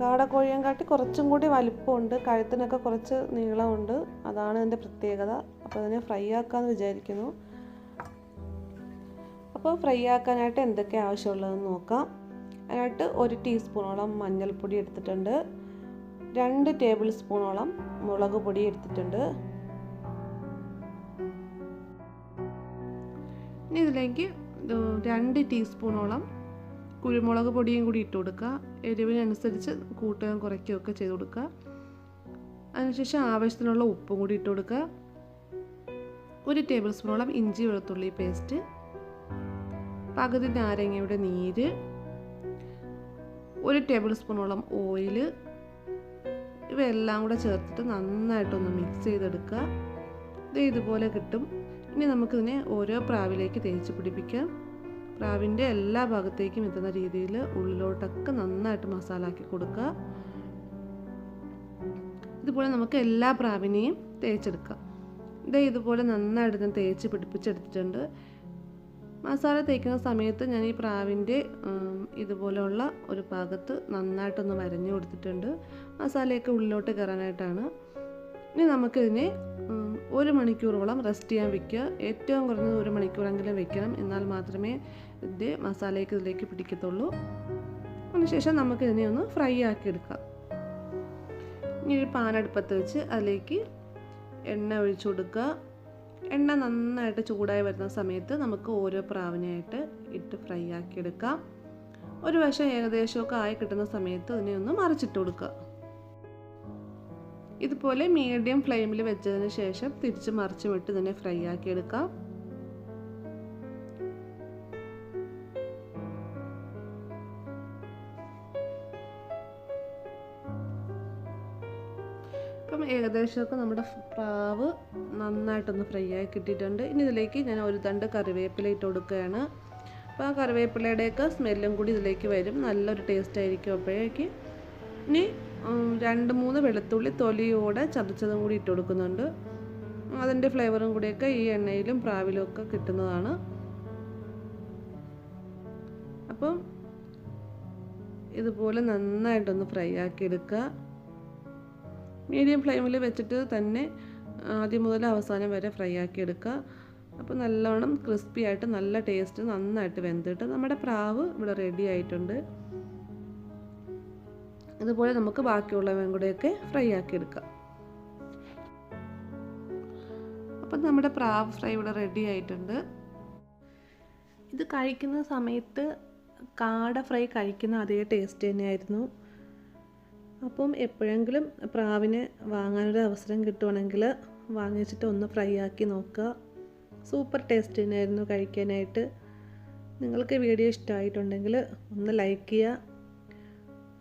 കാടക്കോഴിയും കാട്ടി കുറച്ചും കൂടി വലിപ്പമുണ്ട്, കഴുത്തിനൊക്കെ കുറച്ച് നീളമുണ്ട്. അതാണ് ഇതിൻ്റെ പ്രത്യേകത. അപ്പോൾ അതിനെ ഫ്രൈ ആക്കാമെന്ന് വിചാരിക്കുന്നു. അപ്പോൾ ഫ്രൈ ആക്കാനായിട്ട് എന്തൊക്കെ ആവശ്യമുള്ളതെന്ന് നോക്കാം. അതിനായിട്ട് 1 ടീസ്പൂണോളം മഞ്ഞൾപ്പൊടി എടുത്തിട്ടുണ്ട്. 2 ടേബിൾ സ്പൂണോളം മുളക് പൊടി എടുത്തിട്ടുണ്ട്. ഇനി ഇതിലേക്ക് 2 ടീസ്പൂണോളം കുരുമുളക് പൊടിയും കൂടി ഇട്ട് കൊടുക്കുക. എരിവിനനുസരിച്ച് കൂട്ടുകയും കുറയ്ക്കുകയൊക്കെ ചെയ്ത് കൊടുക്കുക. അതിനുശേഷം ആവശ്യത്തിനുള്ള ഉപ്പും കൂടി ഇട്ട് കൊടുക്കുക. 1 ടേബിൾ സ്പൂണോളം ഇഞ്ചി വെളുത്തുള്ളി പേസ്റ്റ്, പകുതി നാരങ്ങയുടെ നീര്, 1 ടേബിൾ സ്പൂണോളം ഓയിൽ, ഇവയെല്ലാം കൂടെ ചേർത്തിട്ട് നന്നായിട്ടൊന്ന് മിക്സ് ചെയ്തെടുക്കുക. ഇതുപോലെ കിട്ടും. ഇനി നമുക്കിതിനെ ഓരോ പ്രാവിലേക്ക് തേച്ച് പിടിപ്പിക്കാം. പ്രാവിൻ്റെ എല്ലാ ഭാഗത്തേക്കും എത്തുന്ന രീതിയിൽ ഉള്ളിലോട്ടൊക്കെ നന്നായിട്ട് മസാല ആക്കി കൊടുക്കുക. ഇതുപോലെ നമുക്ക് എല്ലാ പ്രാവിനെയും തേച്ചെടുക്കാം. ഇതുപോലെ നന്നായിട്ട് ഞാൻ തേച്ച് പിടിപ്പിച്ചെടുത്തിട്ടുണ്ട്. മസാല തേക്കുന്ന സമയത്ത് ഞാൻ ഈ പ്രാവിൻ്റെ ഇതുപോലെയുള്ള ഒരു ഭാഗത്ത് നന്നായിട്ടൊന്ന് വരഞ്ഞു കൊടുത്തിട്ടുണ്ട്. മസാലയൊക്കെ ഉള്ളിലോട്ട് കയറാനായിട്ടാണ്. ഇനി നമുക്കിതിനെ 1 മണിക്കൂറോളം റെസ്റ്റ് ചെയ്യാൻ വെക്കുക. ഏറ്റവും കുറഞ്ഞത് 1 മണിക്കൂറെങ്കിലും വെക്കണം. എന്നാൽ മാത്രമേ ഇതിൻ്റെ മസാലയൊക്കെ ഇതിലേക്ക് പിടിക്കത്തുള്ളൂ. അതിനുശേഷം നമുക്കിതിനെ ഒന്ന് ഫ്രൈ ആക്കി എടുക്കാം. ഇനി ഒരു പാൻ അടുപ്പത്ത് വെച്ച് അതിലേക്ക് എണ്ണ ഒഴിച്ചു കൊടുക്കുക. എണ്ണ നന്നായിട്ട് ചൂടായി വരുന്ന സമയത്ത് നമുക്ക് ഓരോ പ്രാവിനായിട്ട് ഇട്ട് ഫ്രൈ ആക്കി എടുക്കാം. ഒരു വശം ഏകദേശമൊക്കെ ആയി കിട്ടുന്ന സമയത്ത് ഇതിനെ ഒന്ന് മറിച്ചിട്ട് കൊടുക്കുക. ഇതുപോലെ മീഡിയം ഫ്ലെയിമിൽ വെച്ചതിന് ശേഷം തിരിച്ച് മറിച്ചും ഇട്ട് ഇതിനെ ഫ്രൈ ആക്കി എടുക്കാം. ഇപ്പം ഏകദേശമൊക്കെ നമ്മുടെ പ്രാവ് നന്നായിട്ടൊന്ന് ഫ്രൈ ആയി കിട്ടിയിട്ടുണ്ട്. ഇനി ഇതിലേക്ക് ഞാൻ 1 തണ്ട് കറിവേപ്പില ഇട്ട് കൊടുക്കുകയാണ്. അപ്പോൾ ആ കറിവേപ്പിലയുടെയൊക്കെ സ്മെല്ലും കൂടി ഇതിലേക്ക് വരും. നല്ലൊരു ടേസ്റ്റ് ആയിരിക്കും അപ്പോഴേക്ക്. ഇനി 2-3 വെളുത്തുള്ളി തൊലിയോടെ ചതച്ചതും കൂടി ഇട്ട് കൊടുക്കുന്നുണ്ട്. അതിൻ്റെ ഫ്ലേവറും കൂടിയൊക്കെ ഈ എണ്ണയിലും പ്രാവിലും ഒക്കെ കിട്ടുന്നതാണ്. അപ്പം ഇതുപോലെ നന്നായിട്ടൊന്ന് ഫ്രൈ ആക്കി എടുക്കുക. മീഡിയം ഫ്ലെയിമിൽ വെച്ചിട്ട് തന്നെ ആദ്യം മുതൽ അവസാനം വരെ ഫ്രൈ ആക്കി എടുക്കുക. അപ്പോൾ നല്ലോണം ക്രിസ്പി ആയിട്ട് നല്ല ടേസ്റ്റ് നന്നായിട്ട് വെന്തിട്ട് നമ്മുടെ പ്രാവ് ഇവിടെ റെഡി ആയിട്ടുണ്ട്. അതുപോലെ നമുക്ക് ബാക്കിയുള്ളവയും കൂടെയൊക്കെ ഫ്രൈ ആക്കി എടുക്കാം. അപ്പം നമ്മുടെ പ്രാവ് ഫ്രൈ ഇവിടെ റെഡി ആയിട്ടുണ്ട്. ഇത് കഴിക്കുന്ന സമയത്ത് കാട ഫ്രൈ കഴിക്കുന്ന അതേ ടേസ്റ്റ് തന്നെയായിരുന്നു. അപ്പം എപ്പോഴെങ്കിലും പ്രാവിനെ വാങ്ങാനൊരു അവസരം കിട്ടുവാണെങ്കിൽ വാങ്ങിച്ചിട്ട് ഒന്ന് ഫ്രൈ ആക്കി നോക്കുക. സൂപ്പർ ടേസ്റ്റ് തന്നെയായിരുന്നു കഴിക്കാനായിട്ട്. നിങ്ങൾക്ക് വീഡിയോ ഇഷ്ടമായിട്ടുണ്ടെങ്കിൽ ഒന്ന് ലൈക്ക് ചെയ്യുക.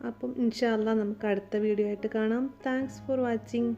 അപ്പം ഇൻഷാ അല്ലാഹ് നമുക്ക് അടുത്ത വീഡിയോ ആയിട്ട് കാണാം. Thanks for watching.